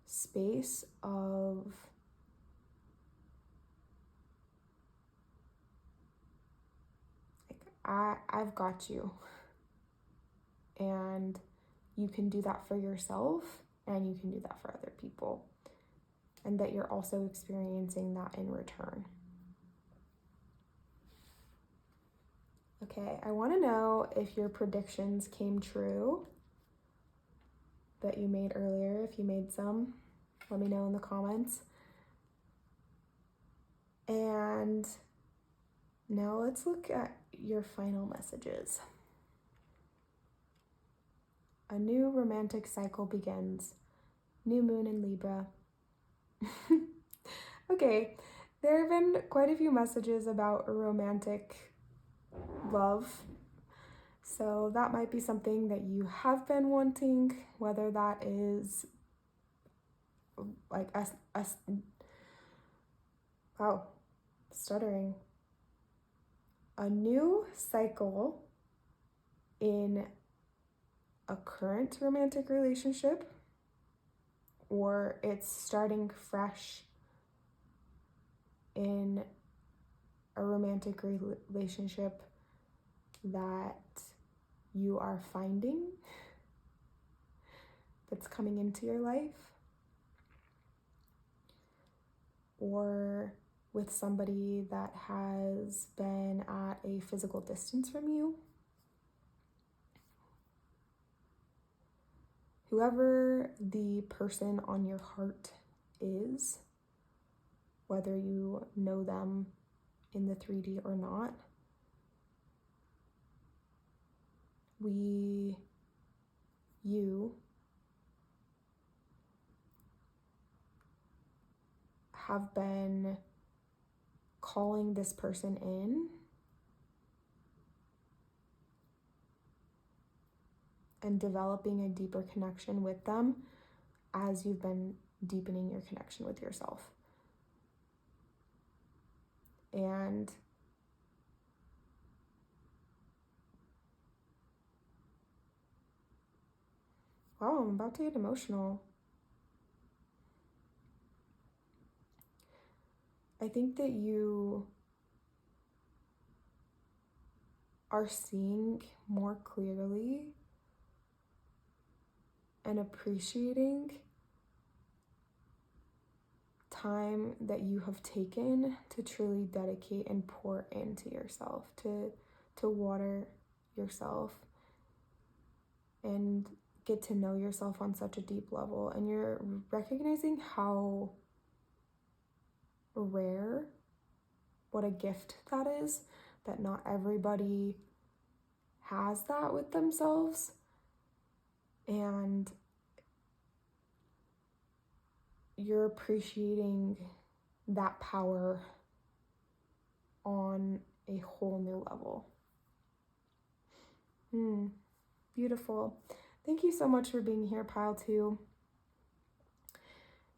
space of I've got you, and you can do that for yourself, and you can do that for other people, and that you're also experiencing that in return. Okay, I want to know if your predictions came true that you made earlier. If you made some, let me know in the comments. And now let's look at your final messages. A new romantic cycle begins. New moon in Libra. Okay, there have been quite a few messages about romantic love. So that might be something that you have been wanting, whether that is like stuttering. A new cycle in a current romantic relationship, or it's starting fresh in a romantic relationship that you are finding, that's coming into your life, or with somebody that has been at a physical distance from you. Whoever the person on your heart is, whether you know them in the 3D or not, you have been calling this person in and developing a deeper connection with them as you've been deepening your connection with yourself. And wow, I'm about to get emotional. I think that you are seeing more clearly and appreciating time that you have taken to truly dedicate and pour into yourself, to water yourself and get to know yourself on such a deep level. And you're recognizing how rare, what a gift that is, that not everybody has that with themselves. And you're appreciating that power on a whole new level. Beautiful. Thank you so much for being here, Pile 2.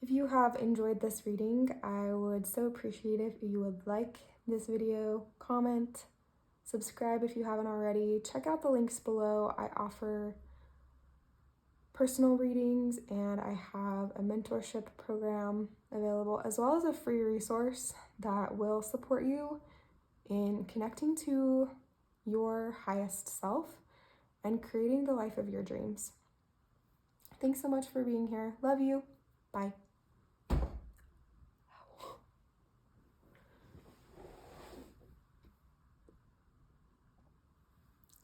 If you have enjoyed this reading, I would so appreciate it if you would like this video, comment, subscribe if you haven't already. Check out the links below. I offer personal readings and I have a mentorship program available, as well as a free resource that will support you in connecting to your highest self and creating the life of your dreams. Thanks so much for being here. Love you. Bye.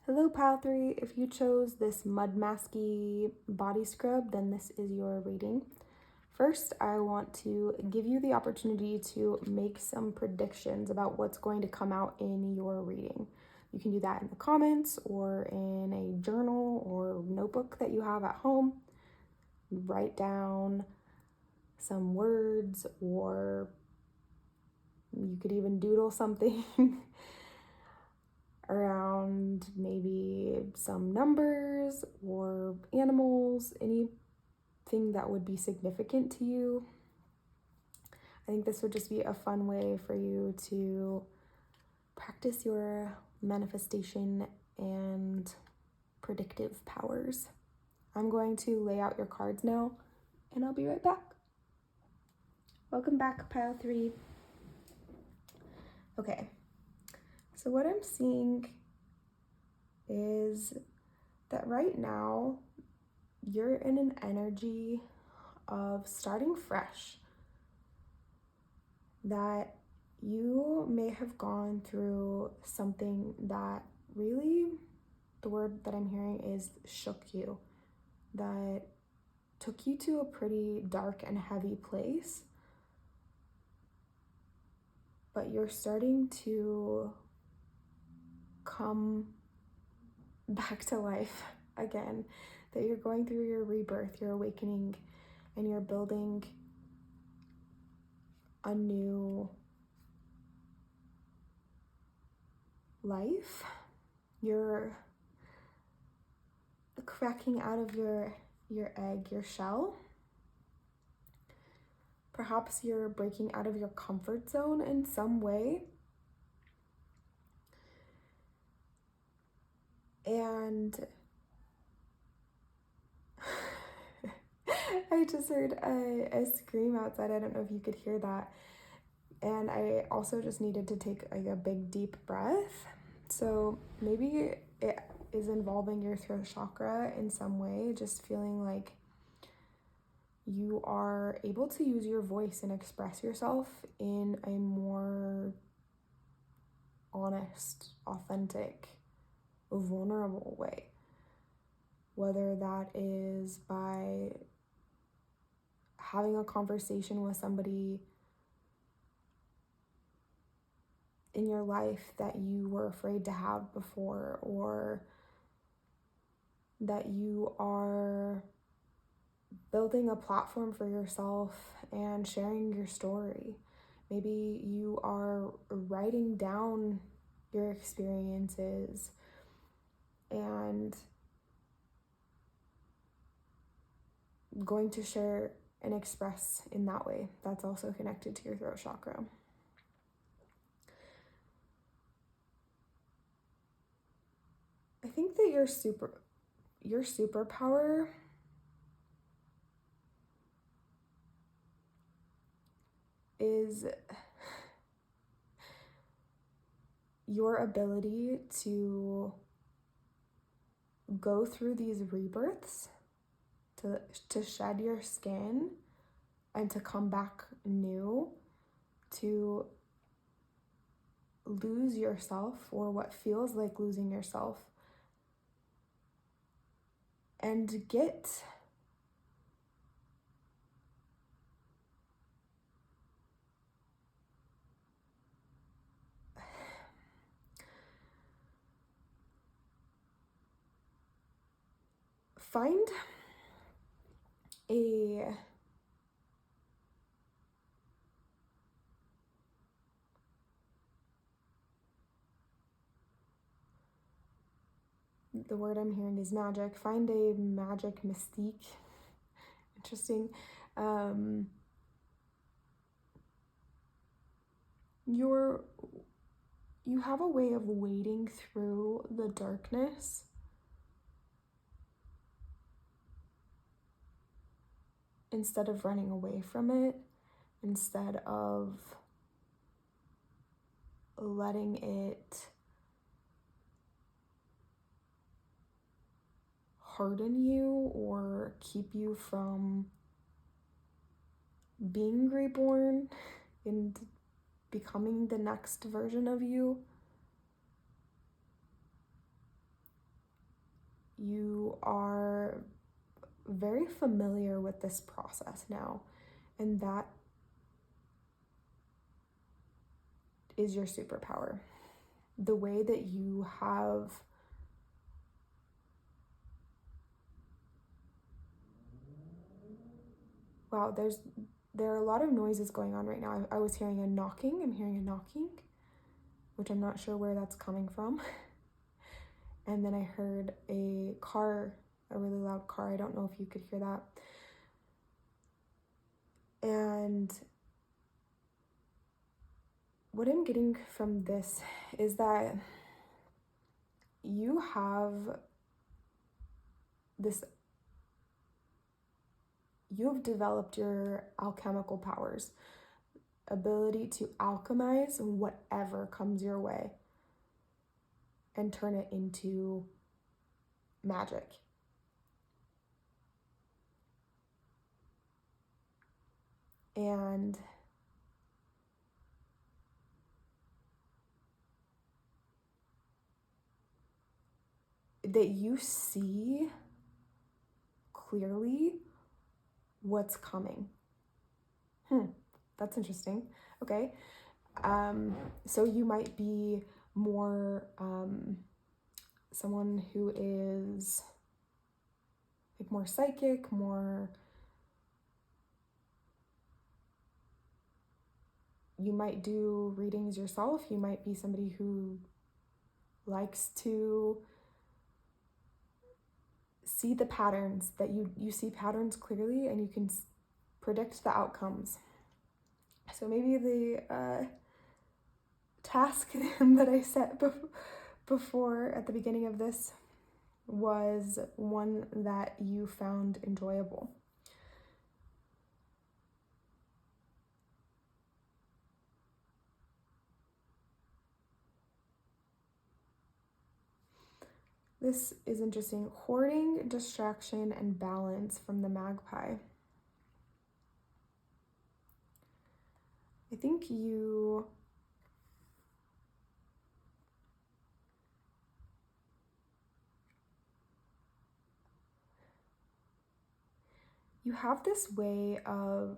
Hello, Pile 3. If you chose this mud masky body scrub, then this is your reading. First, I want to give you the opportunity to make some predictions about what's going to come out in your reading. You can do that in the comments or in a journal or notebook that you have at home. Write down some words, or you could even doodle something around maybe some numbers or animals, anything that would be significant to you. I think this would just be a fun way for you to practice your manifestation and predictive powers. I'm going to lay out your cards now, and I'll be right back. Welcome back, Pile 3. Okay. So what I'm seeing is that right now you're in an energy of starting fresh, that you may have gone through something that really, the word that I'm hearing is shook you, that took you to a pretty dark and heavy place, but you're starting to come back to life again, that you're going through your rebirth, your awakening, and you're building a new life. You're cracking out of your egg, your shell. Perhaps you're breaking out of your comfort zone in some way. And I just heard a scream outside. I don't know if you could hear that. And I also just needed to take like a big deep breath. So maybe it is involving your throat chakra in some way, just feeling like you are able to use your voice and express yourself in a more honest, authentic, vulnerable way. Whether that is by having a conversation with somebody in your life that you were afraid to have before, or that you are building a platform for yourself and sharing your story. Maybe you are writing down your experiences and going to share and express in that way. That's also connected to your throat chakra. I think that your superpower is your ability to go through these rebirths, to shed your skin and to come back new, to lose yourself or what feels like losing yourself, and find the word I'm hearing is magic. Find a magic mystique. Interesting. You have a way of wading through the darkness instead of running away from it, instead of letting it harden you or keep you from being reborn and becoming the next version of you. You are very familiar with this process now, and that is your superpower. The way that you have there are a lot of noises going on right now. I was hearing a knocking. I'm hearing a knocking, which I'm not sure where that's coming from. And then I heard a really loud car. I don't know if you could hear that. And what I'm getting from this is that you have developed your alchemical powers, ability to alchemize whatever comes your way and turn it into magic. And that you see clearly what's coming. That's interesting. Okay. So you might be more someone who is like more psychic, you might do readings yourself. You might be somebody who likes to see the patterns, that you see patterns clearly and you can predict the outcomes. So maybe the task that I set before at the beginning of this was one that you found enjoyable. This is interesting. Hoarding, distraction, and balance from the magpie. I think you have this way of,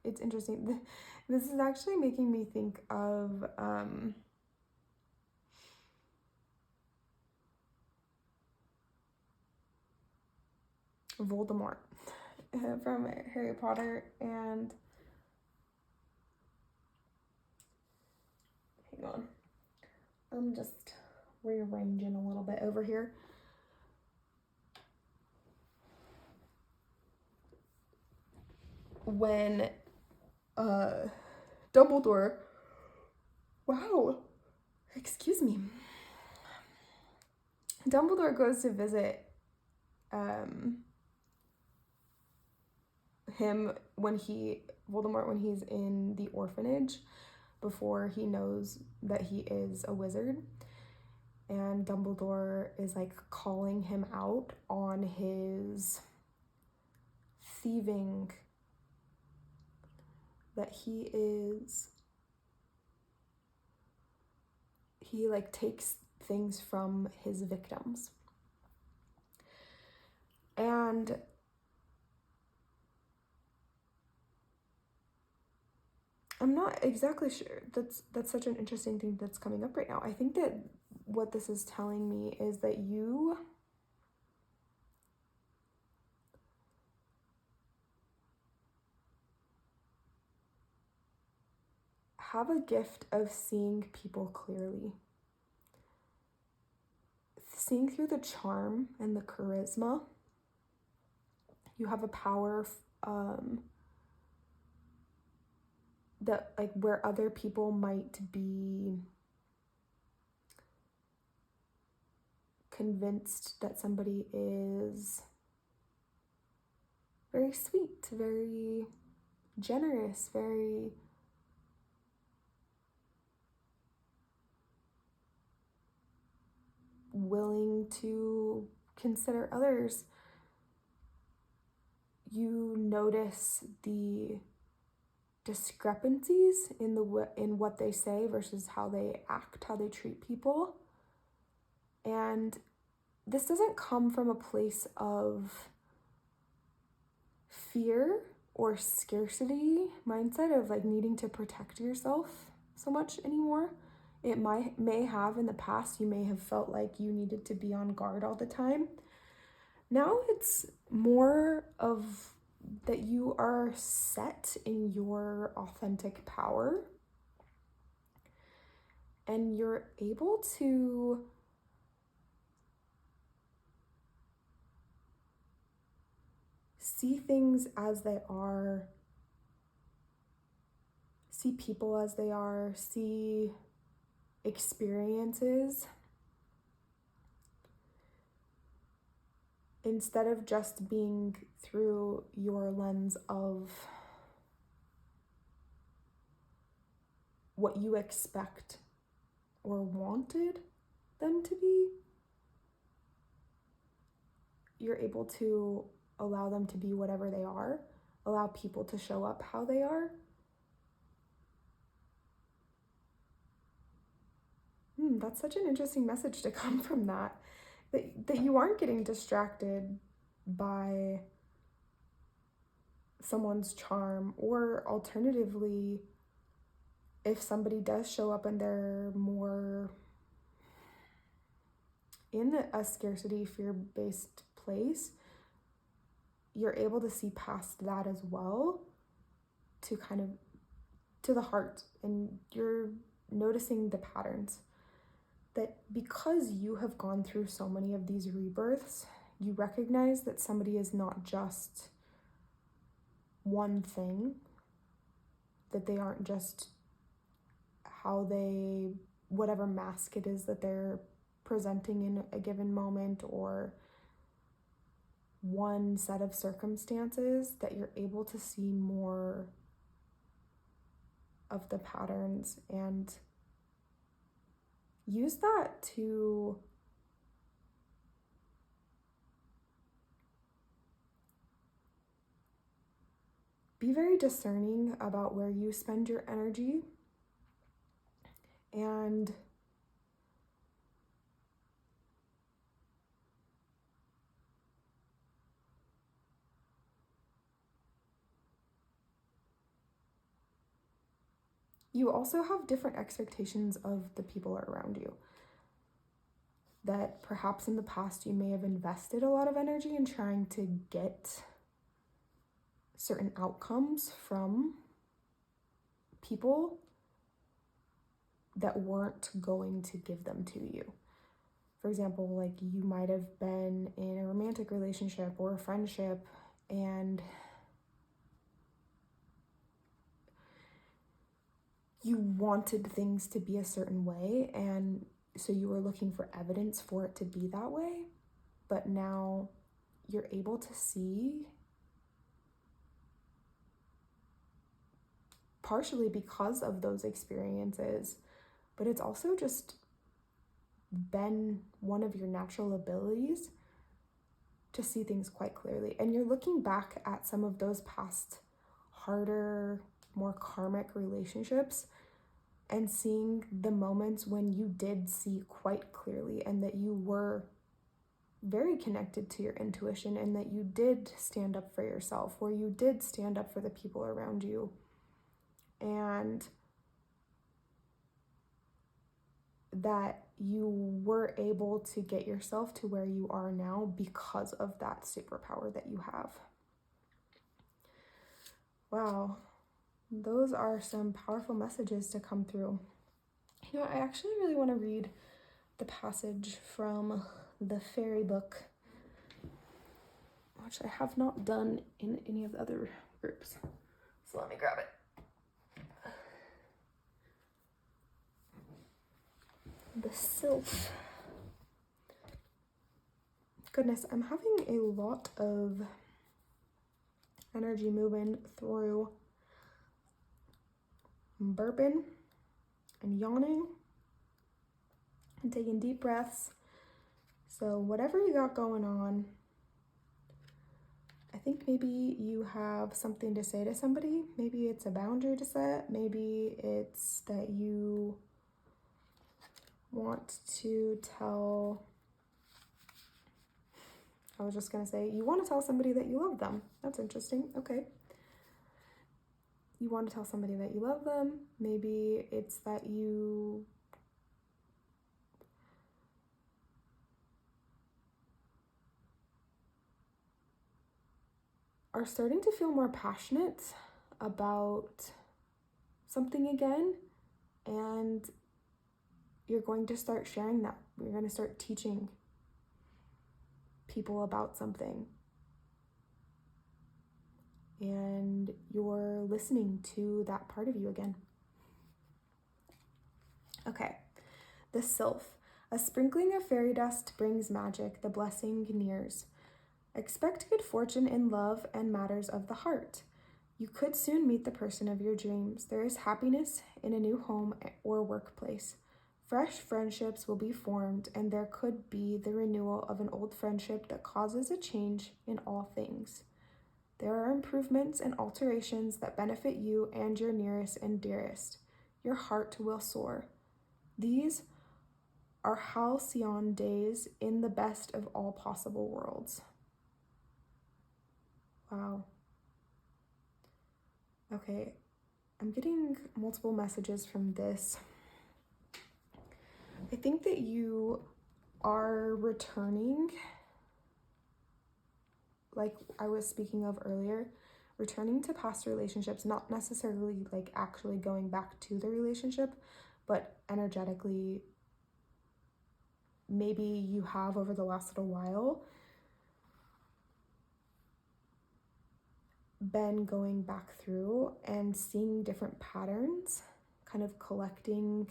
it's interesting. This is actually making me think of Voldemort from Harry Potter. And hang on, I'm just rearranging a little bit over here. When Dumbledore, Dumbledore goes to visit him when Voldemort, when he's in the orphanage, before he knows that he is a wizard. And Dumbledore is like calling him out on his thieving, that he like takes things from his victims. And I'm not exactly sure. That's such an interesting thing that's coming up right now. I think that what this is telling me is that you have a gift of seeing people clearly. Seeing through the charm and the charisma. You have a power that, like, where other people might be convinced that somebody is very sweet, very generous, very willing to consider others, you notice the discrepancies in what they say versus how they act, how they treat people. And this doesn't come from a place of fear or scarcity mindset of like needing to protect yourself so much anymore. It may have in the past. You may have felt like you needed to be on guard all the time. Now it's more of that you are set in your authentic power and you're able to see things as they are, see people as they are, see experiences, instead of just being through your lens of what you expect or wanted them to be. You're able to allow them to be whatever they are, allow people to show up how they are. That's such an interesting message to come from that you aren't getting distracted by someone's charm, or alternatively, if somebody does show up and they're more in a scarcity, fear-based place, you're able to see past that as well to kind of to the heart, and you're noticing the patterns. That because you have gone through so many of these rebirths, you recognize that somebody is not just one thing, that they aren't just whatever mask it is that they're presenting in a given moment, or one set of circumstances, that you're able to see more of the patterns, and use that to be very discerning about where you spend your energy, and you also have different expectations of the people around you. That perhaps in the past you may have invested a lot of energy in trying to get certain outcomes from people that weren't going to give them to you. For example, like you might have been in a romantic relationship or a friendship, and you wanted things to be a certain way, and so you were looking for evidence for it to be that way. But now you're able to see, partially because of those experiences, but it's also just been one of your natural abilities to see things quite clearly. And you're looking back at some of those past harder, more karmic relationships and seeing the moments when you did see quite clearly, and that you were very connected to your intuition, and that you did stand up for yourself, or you did stand up for the people around you, and that you were able to get yourself to where you are now because of that superpower that you have. Wow, those are some powerful messages to come through. You know, I actually really want to read the passage from the fairy book, which I have not done in any of the other groups. So let me grab it. The Sylph. Goodness, I'm having a lot of energy moving through burping and yawning and taking deep breaths. So whatever you got going on, I think maybe you have something to say to somebody. Maybe it's a boundary to set. Maybe it's that you want to tell, I was just going to say, you want to tell somebody that you love them. That's interesting. Okay. You want to tell somebody that you love them. Maybe it's that you are starting to feel more passionate about something again, and you're going to start sharing that. You're going to start teaching people about something, and you're listening to that part of you again. Okay, the Sylph. A sprinkling of fairy dust brings magic, the blessing nears. Expect good fortune in love and matters of the heart. You could soon meet the person of your dreams. There is happiness in a new home or workplace. Fresh friendships will be formed, and there could be the renewal of an old friendship that causes a change in all things. There are improvements and alterations that benefit you and your nearest and dearest. Your heart will soar. These are halcyon days in the best of all possible worlds. Wow. Okay, I'm getting multiple messages from this. I think that you are returning, like I was speaking of earlier, returning to past relationships, not necessarily like actually going back to the relationship, but energetically, maybe you have over the last little while been going back through and seeing different patterns, kind of collecting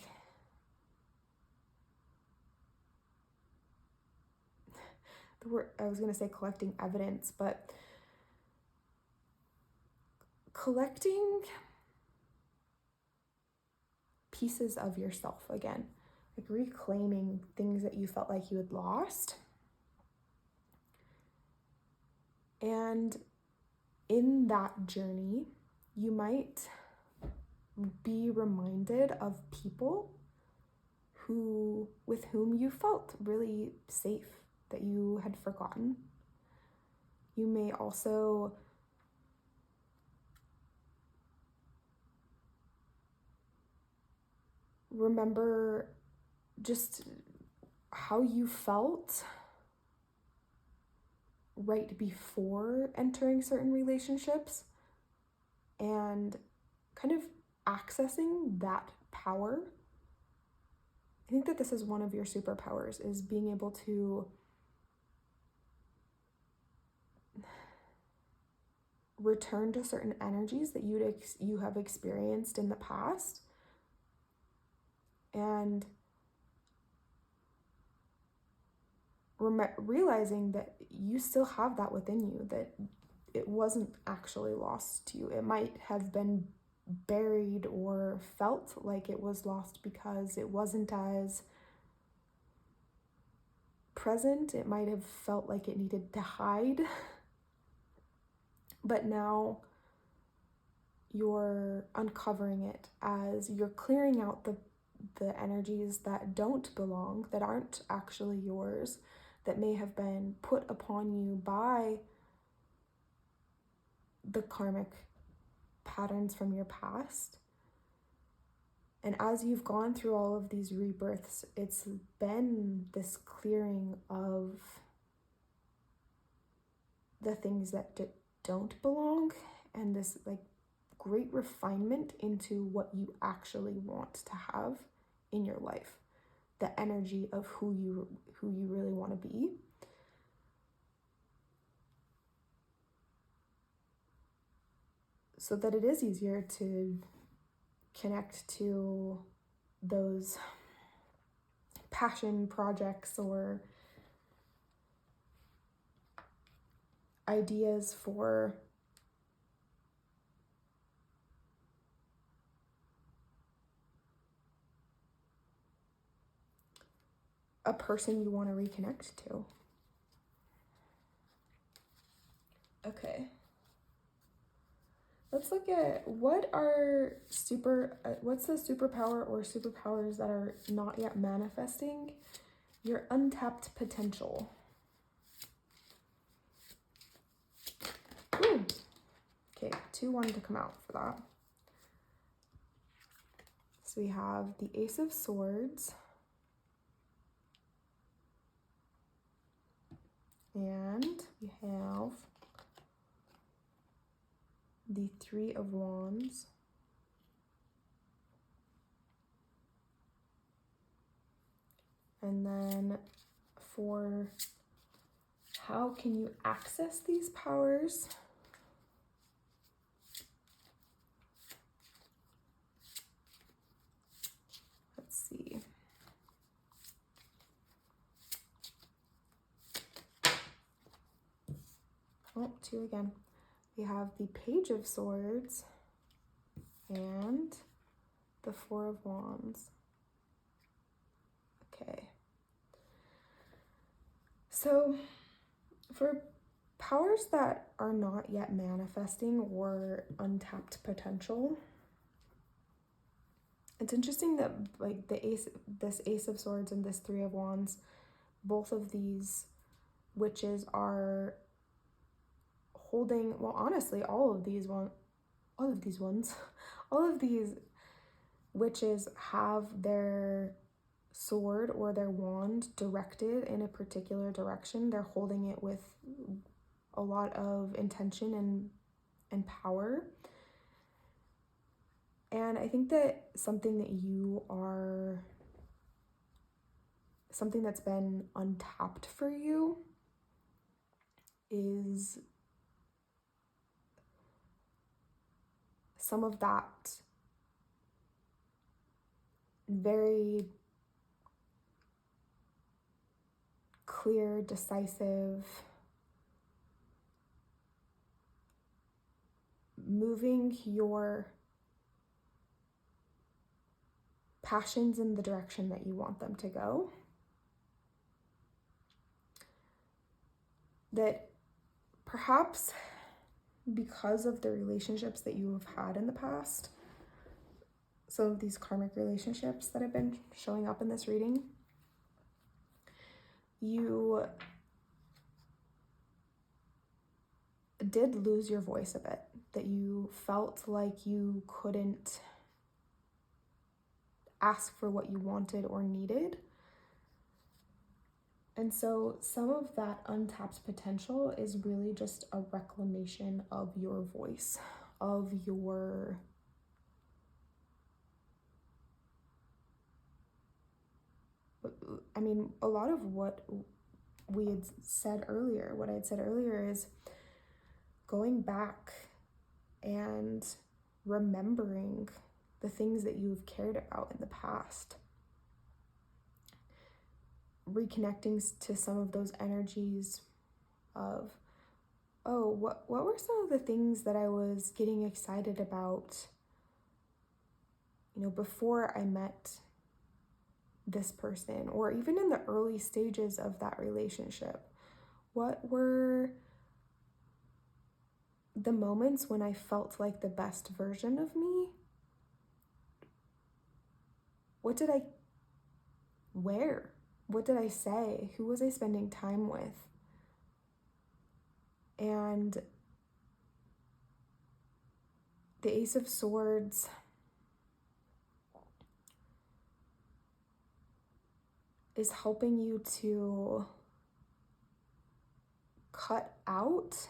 the word, I was going to say collecting evidence, but collecting pieces of yourself again. like reclaiming things that you felt like you had lost. And in that journey, you might be reminded of people with whom you felt really safe, that you had forgotten. You may also remember just how you felt right before entering certain relationships and kind of accessing that power. I think that this is one of your superpowers, is being able to return to certain energies that you have experienced in the past, and realizing that you still have that within you, that it wasn't actually lost to you. It might have been buried or felt like it was lost because it wasn't as present. It might have felt like it needed to hide. But now you're uncovering it as you're clearing out the energies that don't belong, that aren't actually yours, that may have been put upon you by the karmic patterns from your past. And as you've gone through all of these rebirths, it's been this clearing of the things that don't belong, and this like great refinement into what you actually want to have in your life, the energy of who you really want to be. So that it is easier to connect to those passion projects or ideas for a person you want to reconnect to. Okay. Let's look at what's the superpower or superpowers that are not yet manifesting? Your untapped potential. Ooh. Okay, 2 wanted to come out for that. So we have the Ace of Swords. And we have the 3 of Wands. And then for how can you access these powers? Let's see. Oh, 2 again. We have the Page of Swords and the 4 of Wands. Okay. So for powers that are not yet manifesting or untapped potential, it's interesting that like this Ace of Swords and this 3 of Wands, both of these witches are holding, well, honestly, all of these witches have their sword or their wand directed in a particular direction. They're holding it with a lot of intention and power. And I think that something that's been untapped for you is some of that very clear, decisive, moving your passions in the direction that you want them to go. That perhaps because of the relationships that you have had in the past, some of these karmic relationships that have been showing up in this reading, you did lose your voice a bit, that you felt like you couldn't ask for what you wanted or needed. And so some of that untapped potential is really just a reclamation of your voice, of your a lot of what we had said earlier, what I had said earlier is going back and remembering the things that you've cared about in the past. Reconnecting to some of those energies of, oh, what were some of the things that I was getting excited about, before I met this person, or even in the early stages of that relationship? What were the moments when I felt like the best version of me? What did I wear? What did I say? Who was I spending time with? And the Ace of Swords is helping you to cut out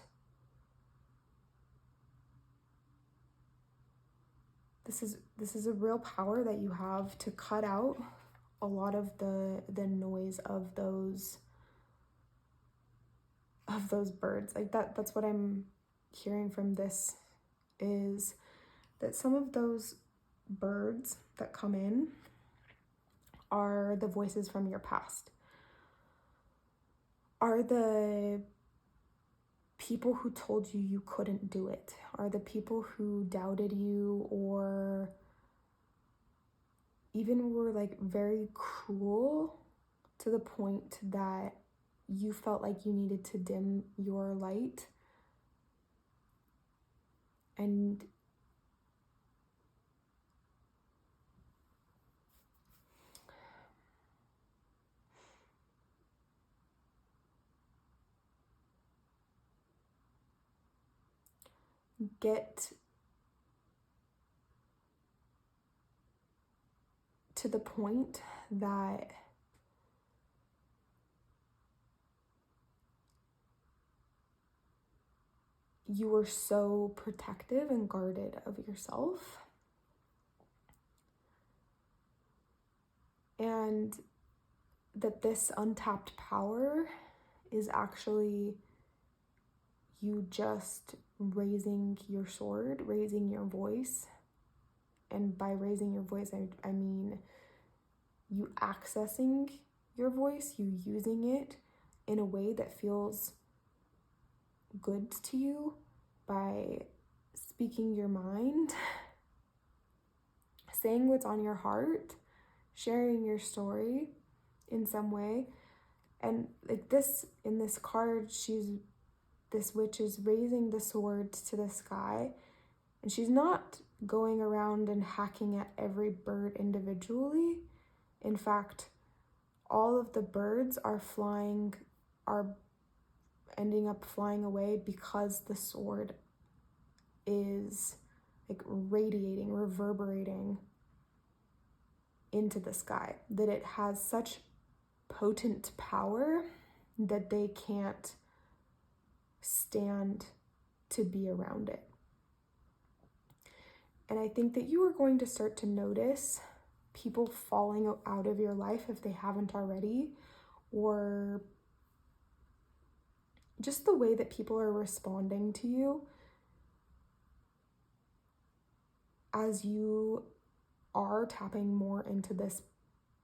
this is a real power that you have to cut out a lot of the noise of those birds. Like that's what I'm hearing from this, is that some of those birds that come in are the voices from your past, are the people who told you you couldn't do it, are the people who doubted you, or even were like very cruel to the point that you felt like you needed to dim your light. And get to the point that you were so protective and guarded of yourself, and that this untapped power is actually you just raising your sword, raising your voice. And by raising your voice, I mean you accessing your voice, you using it in a way that feels good to you, by speaking your mind, saying what's on your heart, sharing your story in some way. And like this, in this card, this witch is raising the sword to the sky, and she's not going around and hacking at every bird individually. In fact, all of the birds are ending up flying away because the sword is like radiating, reverberating into the sky, that it has such potent power that they can't stand to be around it. And I think that you are going to start to notice people falling out of your life if they haven't already, or just the way that people are responding to you as you are tapping more into this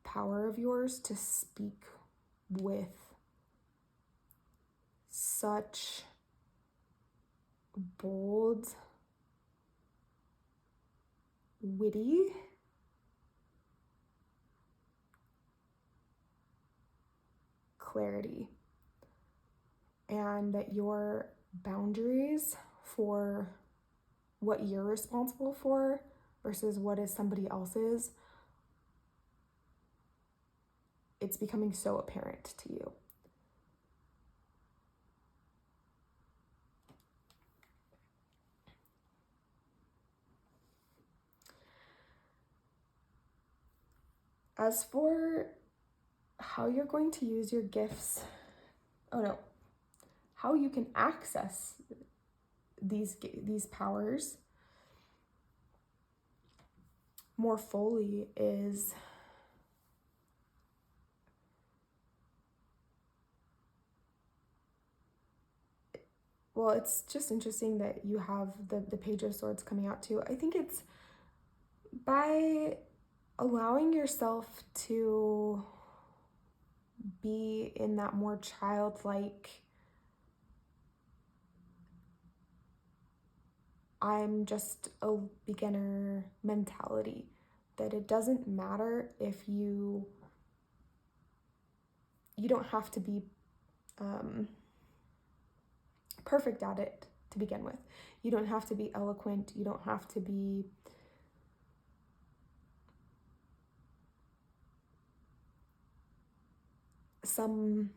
power of yours to speak with such bold, witty, clarity, and that your boundaries for what you're responsible for versus what is somebody else's, it's becoming so apparent to you. As for how you're going to use your gifts, how you can access these powers more fully is it's just interesting that you have the Page of Swords coming out too. I think it's by allowing yourself to be in that more childlike, I'm just a beginner mentality, that it doesn't matter if you don't have to be perfect at it to begin with. You don't have to be eloquent. You don't have to be some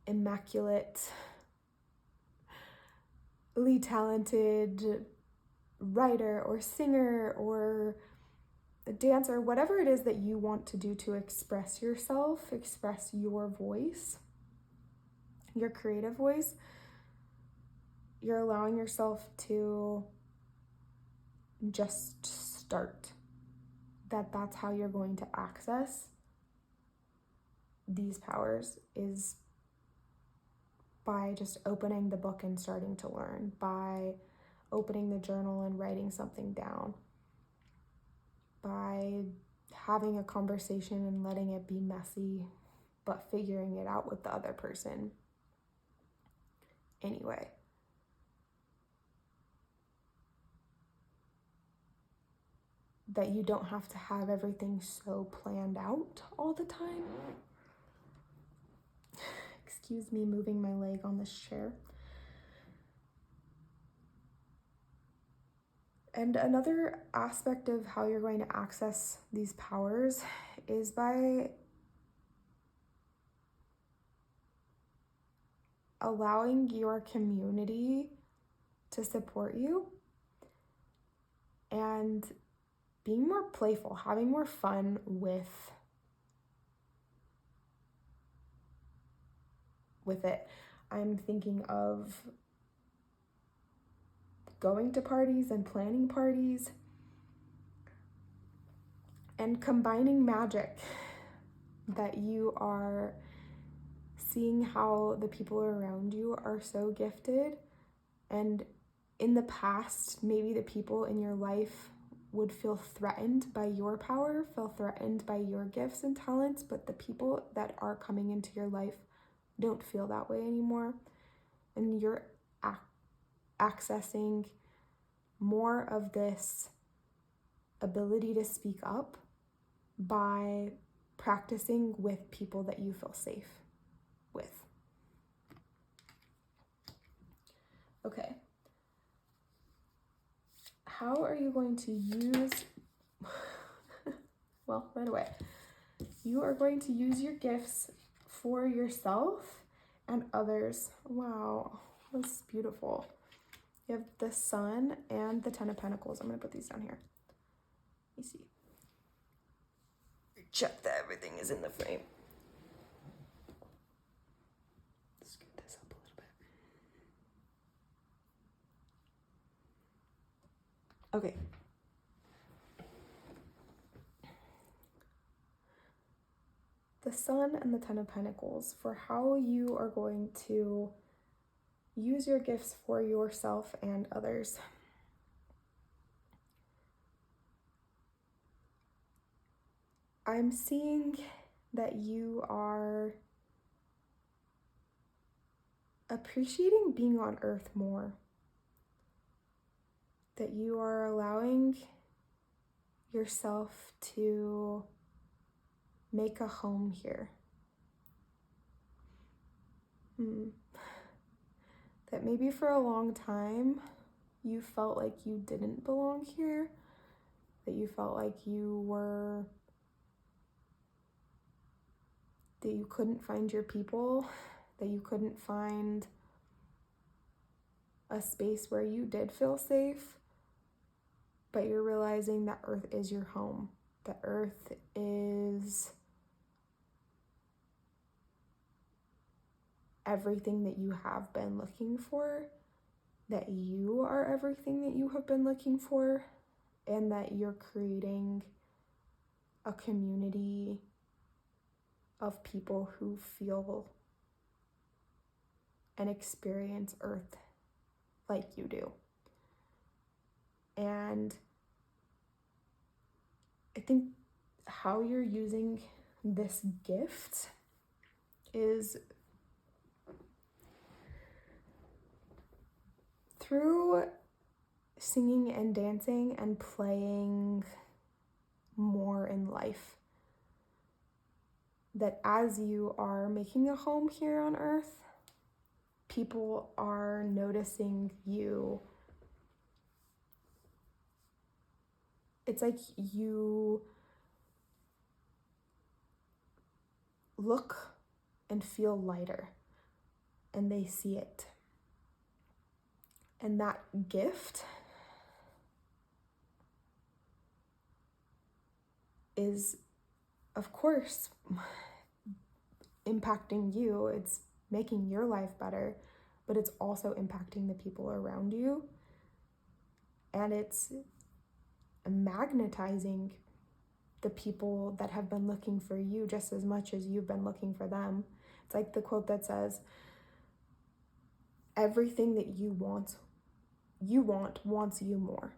immaculately talented writer or singer or a dancer, whatever it is that you want to do to express yourself, express your voice, your creative voice. You're allowing yourself to just start. That's how you're going to access these powers, is by just opening the book and starting to learn, by opening the journal and writing something down, by having a conversation and letting it be messy, but figuring it out with the other person anyway. That you don't have to have everything so planned out all the time. Excuse me moving my leg on this chair. And another aspect of how you're going to access these powers is by allowing your community to support you and being more playful, having more fun with it. I'm thinking of going to parties and planning parties and combining magic, that you are seeing how the people around you are so gifted, and in the past, maybe the people in your life would feel threatened by your power, feel threatened by your gifts and talents, but the people that are coming into your life don't feel that way anymore. And you're accessing more of this ability to speak up by practicing with people that you feel safe with. Okay. How are you going to use, right away, you are going to use your gifts for yourself and others. Wow, that's beautiful. You have the Sun and the Ten of Pentacles. I'm going to put these down here. Let me see. Check that everything is in the frame. Scoot this up a little bit. Okay. The Sun and the Ten of Pentacles, for how you are going to use your gifts for yourself and others. I'm seeing that you are appreciating being on Earth more. That you are allowing yourself to make a home here. That maybe for a long time you felt like you didn't belong here, that you felt like that you couldn't find your people, that you couldn't find a space where you did feel safe, but you're realizing that Earth is your home, that Earth is everything that you have been looking for, that you are everything that you have been looking for, and that you're creating a community of people who feel and experience Earth like you do. And I think how you're using this gift is through singing and dancing and playing more in life. That as you are making a home here on Earth, people are noticing you. It's like you look and feel lighter, and they see it. And that gift is, of course, impacting you. It's making your life better, but it's also impacting the people around you. And it's magnetizing the people that have been looking for you just as much as you've been looking for them. It's like the quote that says, everything that you want wants you more.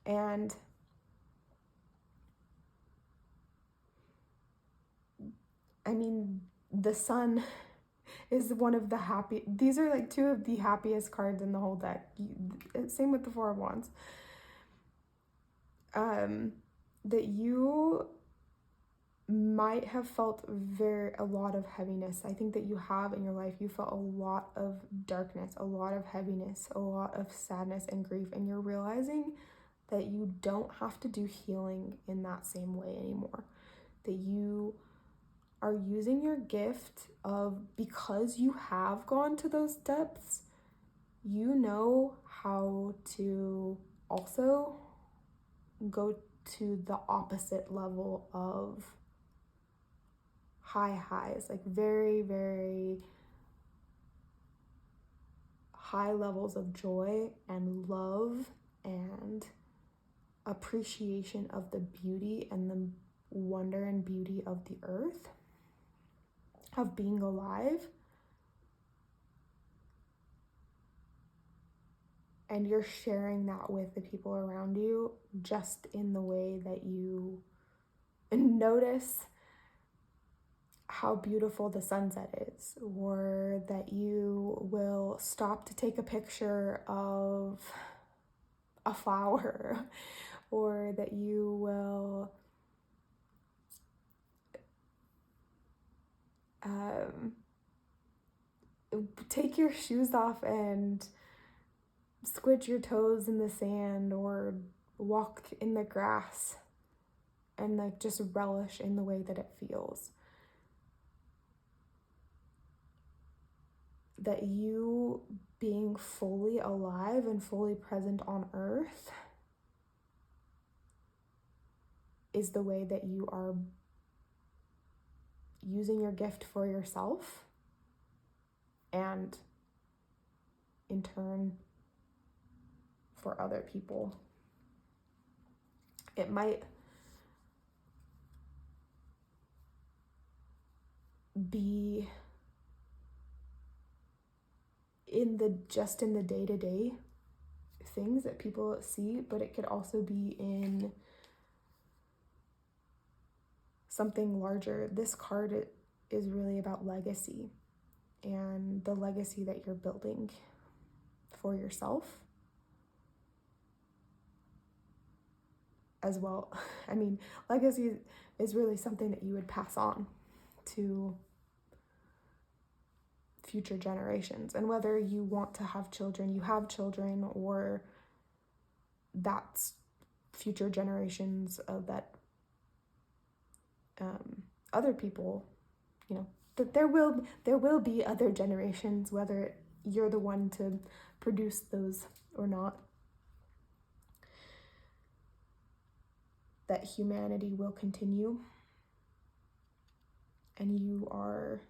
And I mean, the sun is one of the these are like two of the happiest cards in the whole deck. Same with the Four of Wands. That you might have felt a lot of heaviness. I think that you have in your life, you felt a lot of darkness, a lot of heaviness, a lot of sadness and grief, and you're realizing that you don't have to do healing in that same way anymore. That you are using your gift of, because you have gone to those depths, you know how to also go to the opposite level of highs, like very, very high levels of joy and love and appreciation of the beauty and the wonder and beauty of the earth, of being alive. And you're sharing that with the people around you just in the way that you notice how beautiful the sunset is, or that you will stop to take a picture of a flower, or that you will take your shoes off and squidge your toes in the sand, or walk in the grass and like just relish in the way that it feels. That you being fully alive and fully present on Earth is the way that you are using your gift for yourself, and in turn for other people. It might be in the day-to-day things that people see, but it could also be in something larger. This card is really about legacy, and the legacy that you're building for yourself as well. I mean, legacy is really something that you would pass on to future generations. And whether you want to have children, you have children, or that's future generations of that other people, that there will be other generations, whether you're the one to produce those or not, that humanity will continue, and you are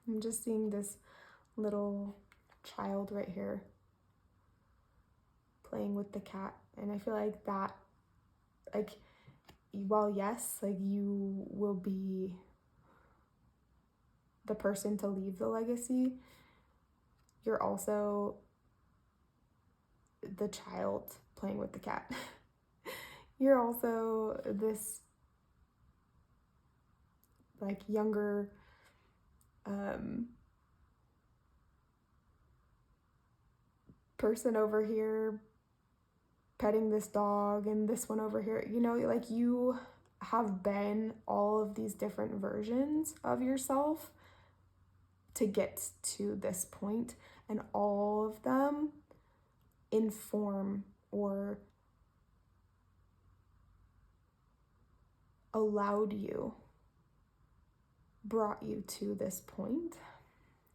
I'm just seeing this little child right here playing with the cat, and I feel like that, like, while yes, like, you will be the person to leave the legacy, you're also the child playing with the cat. You're also this like younger person over here petting this dog, and this one over here, like, you have been all of these different versions of yourself to get to this point, and all of them inform or brought you to this point,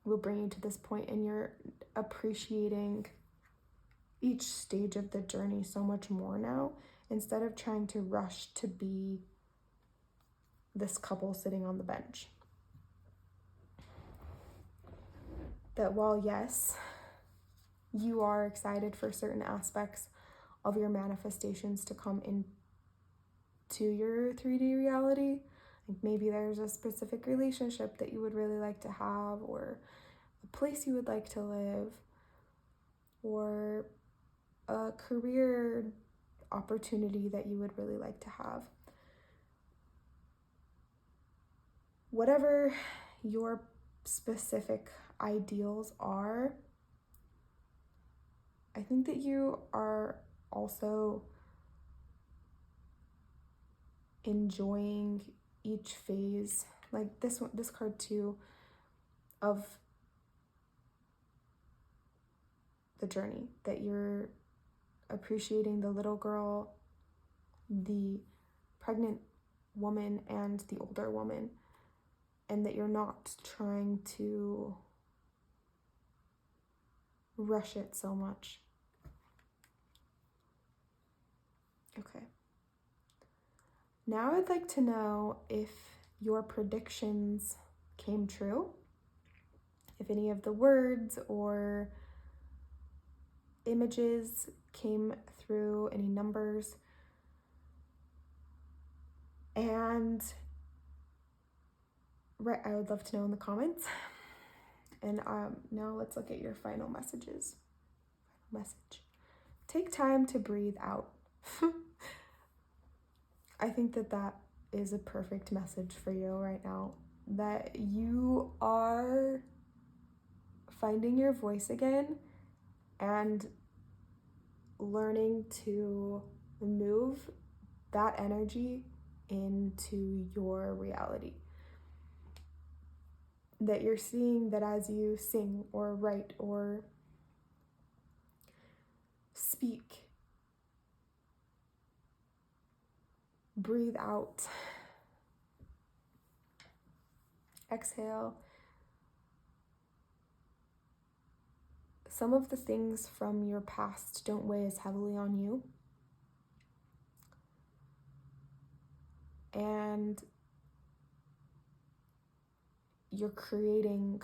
will bring you to this point, and you're appreciating each stage of the journey so much more now, instead of trying to rush to be this couple sitting on the bench. That while yes, you are excited for certain aspects of your manifestations to come into your 3D reality, like maybe there's a specific relationship that you would really like to have, or a place you would like to live, or a career opportunity that you would really like to have. Whatever your specific ideals are, I think that you are also enjoying each phase, like this card too, of the journey, that you're appreciating the little girl, the pregnant woman, and the older woman, and that you're not trying to rush it so much. Okay. Now I'd like to know if your predictions came true, if any of the words or images came through, any numbers. And I would love to know in the comments. And now let's look at your final messages. Message. Take time to breathe out. I think that is a perfect message for you right now. That you are finding your voice again and learning to move that energy into your reality. That you're seeing that as you sing or write or speak, breathe out, exhale. Some of the things from your past don't weigh as heavily on you. And you're creating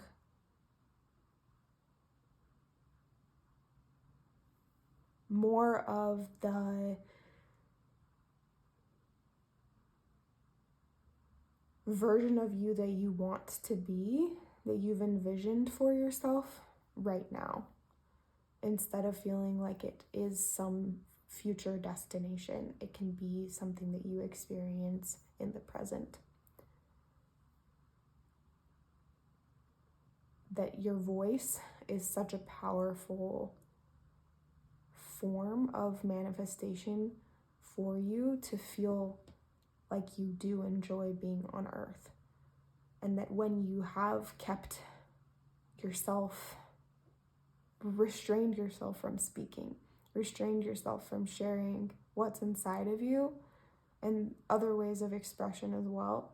more of the version of you that you want to be, that you've envisioned for yourself right now, instead of feeling like it is some future destination. It can be something that you experience in the present. that your voice is such a powerful form of manifestation for you to feel like you do enjoy being on earth. And that when you have kept yourself, restrained yourself from speaking, restrained yourself from sharing what's inside of you and other ways of expression as well,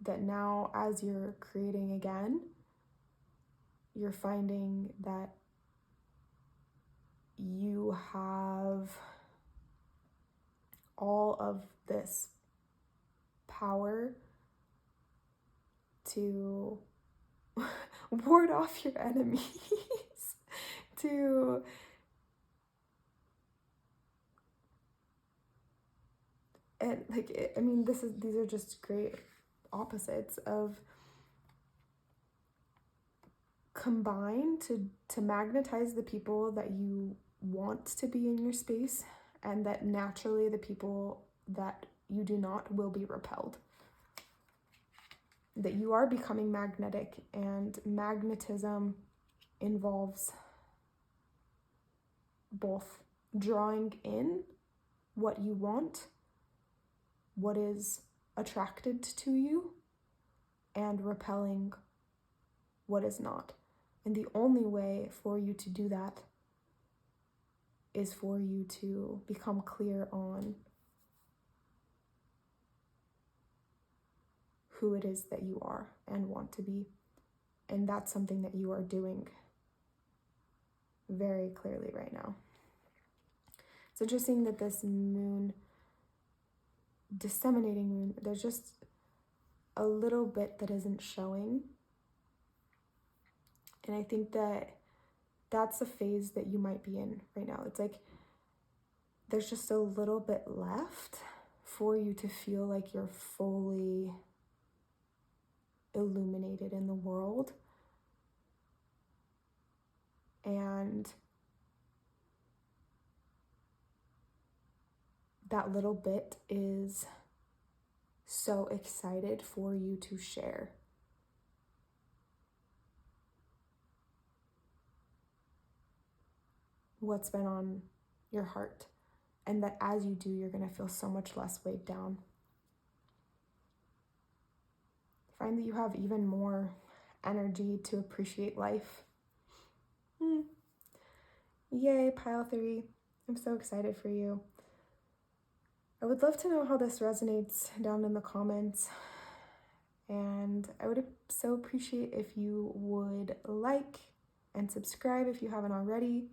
that now as you're creating again, you're finding that you have all of this power to ward off your enemies, to and like I mean these are just great opposites of combine to magnetize the people that you want to be in your space, and that naturally the people that you do not will be repelled. That you are becoming magnetic, and magnetism involves both drawing in what you want, what is attracted to you, and repelling what is not. And the only way for you to do that is for you to become clear on who it is that you are and want to be. And that's something that you are doing very clearly right now. It's interesting that this moon, disseminating moon, there's just a little bit that isn't showing. And I think that that's a phase that you might be in right now. It's like there's just a little bit left for you to feel like you're fully illuminated in the world. And that little bit is so excited for you to share. What's been on your heart, and that as you do, you're going to feel so much less weighed down. Find that you have even more energy to appreciate life. Yay, pile 3. I'm so excited for you. I would love to know how this resonates down in the comments. And I would so appreciate if you would like and subscribe if you haven't already.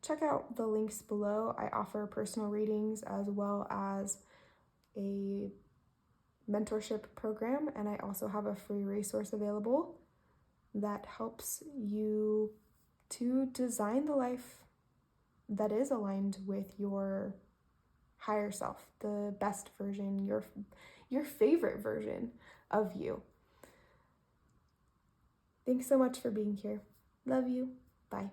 Check out the links below. I offer personal readings as well as a mentorship program, and I also have a free resource available that helps you to design the life that is aligned with your higher self, the best version, your favorite version of you. Thanks so much for being here. Love you. Bye.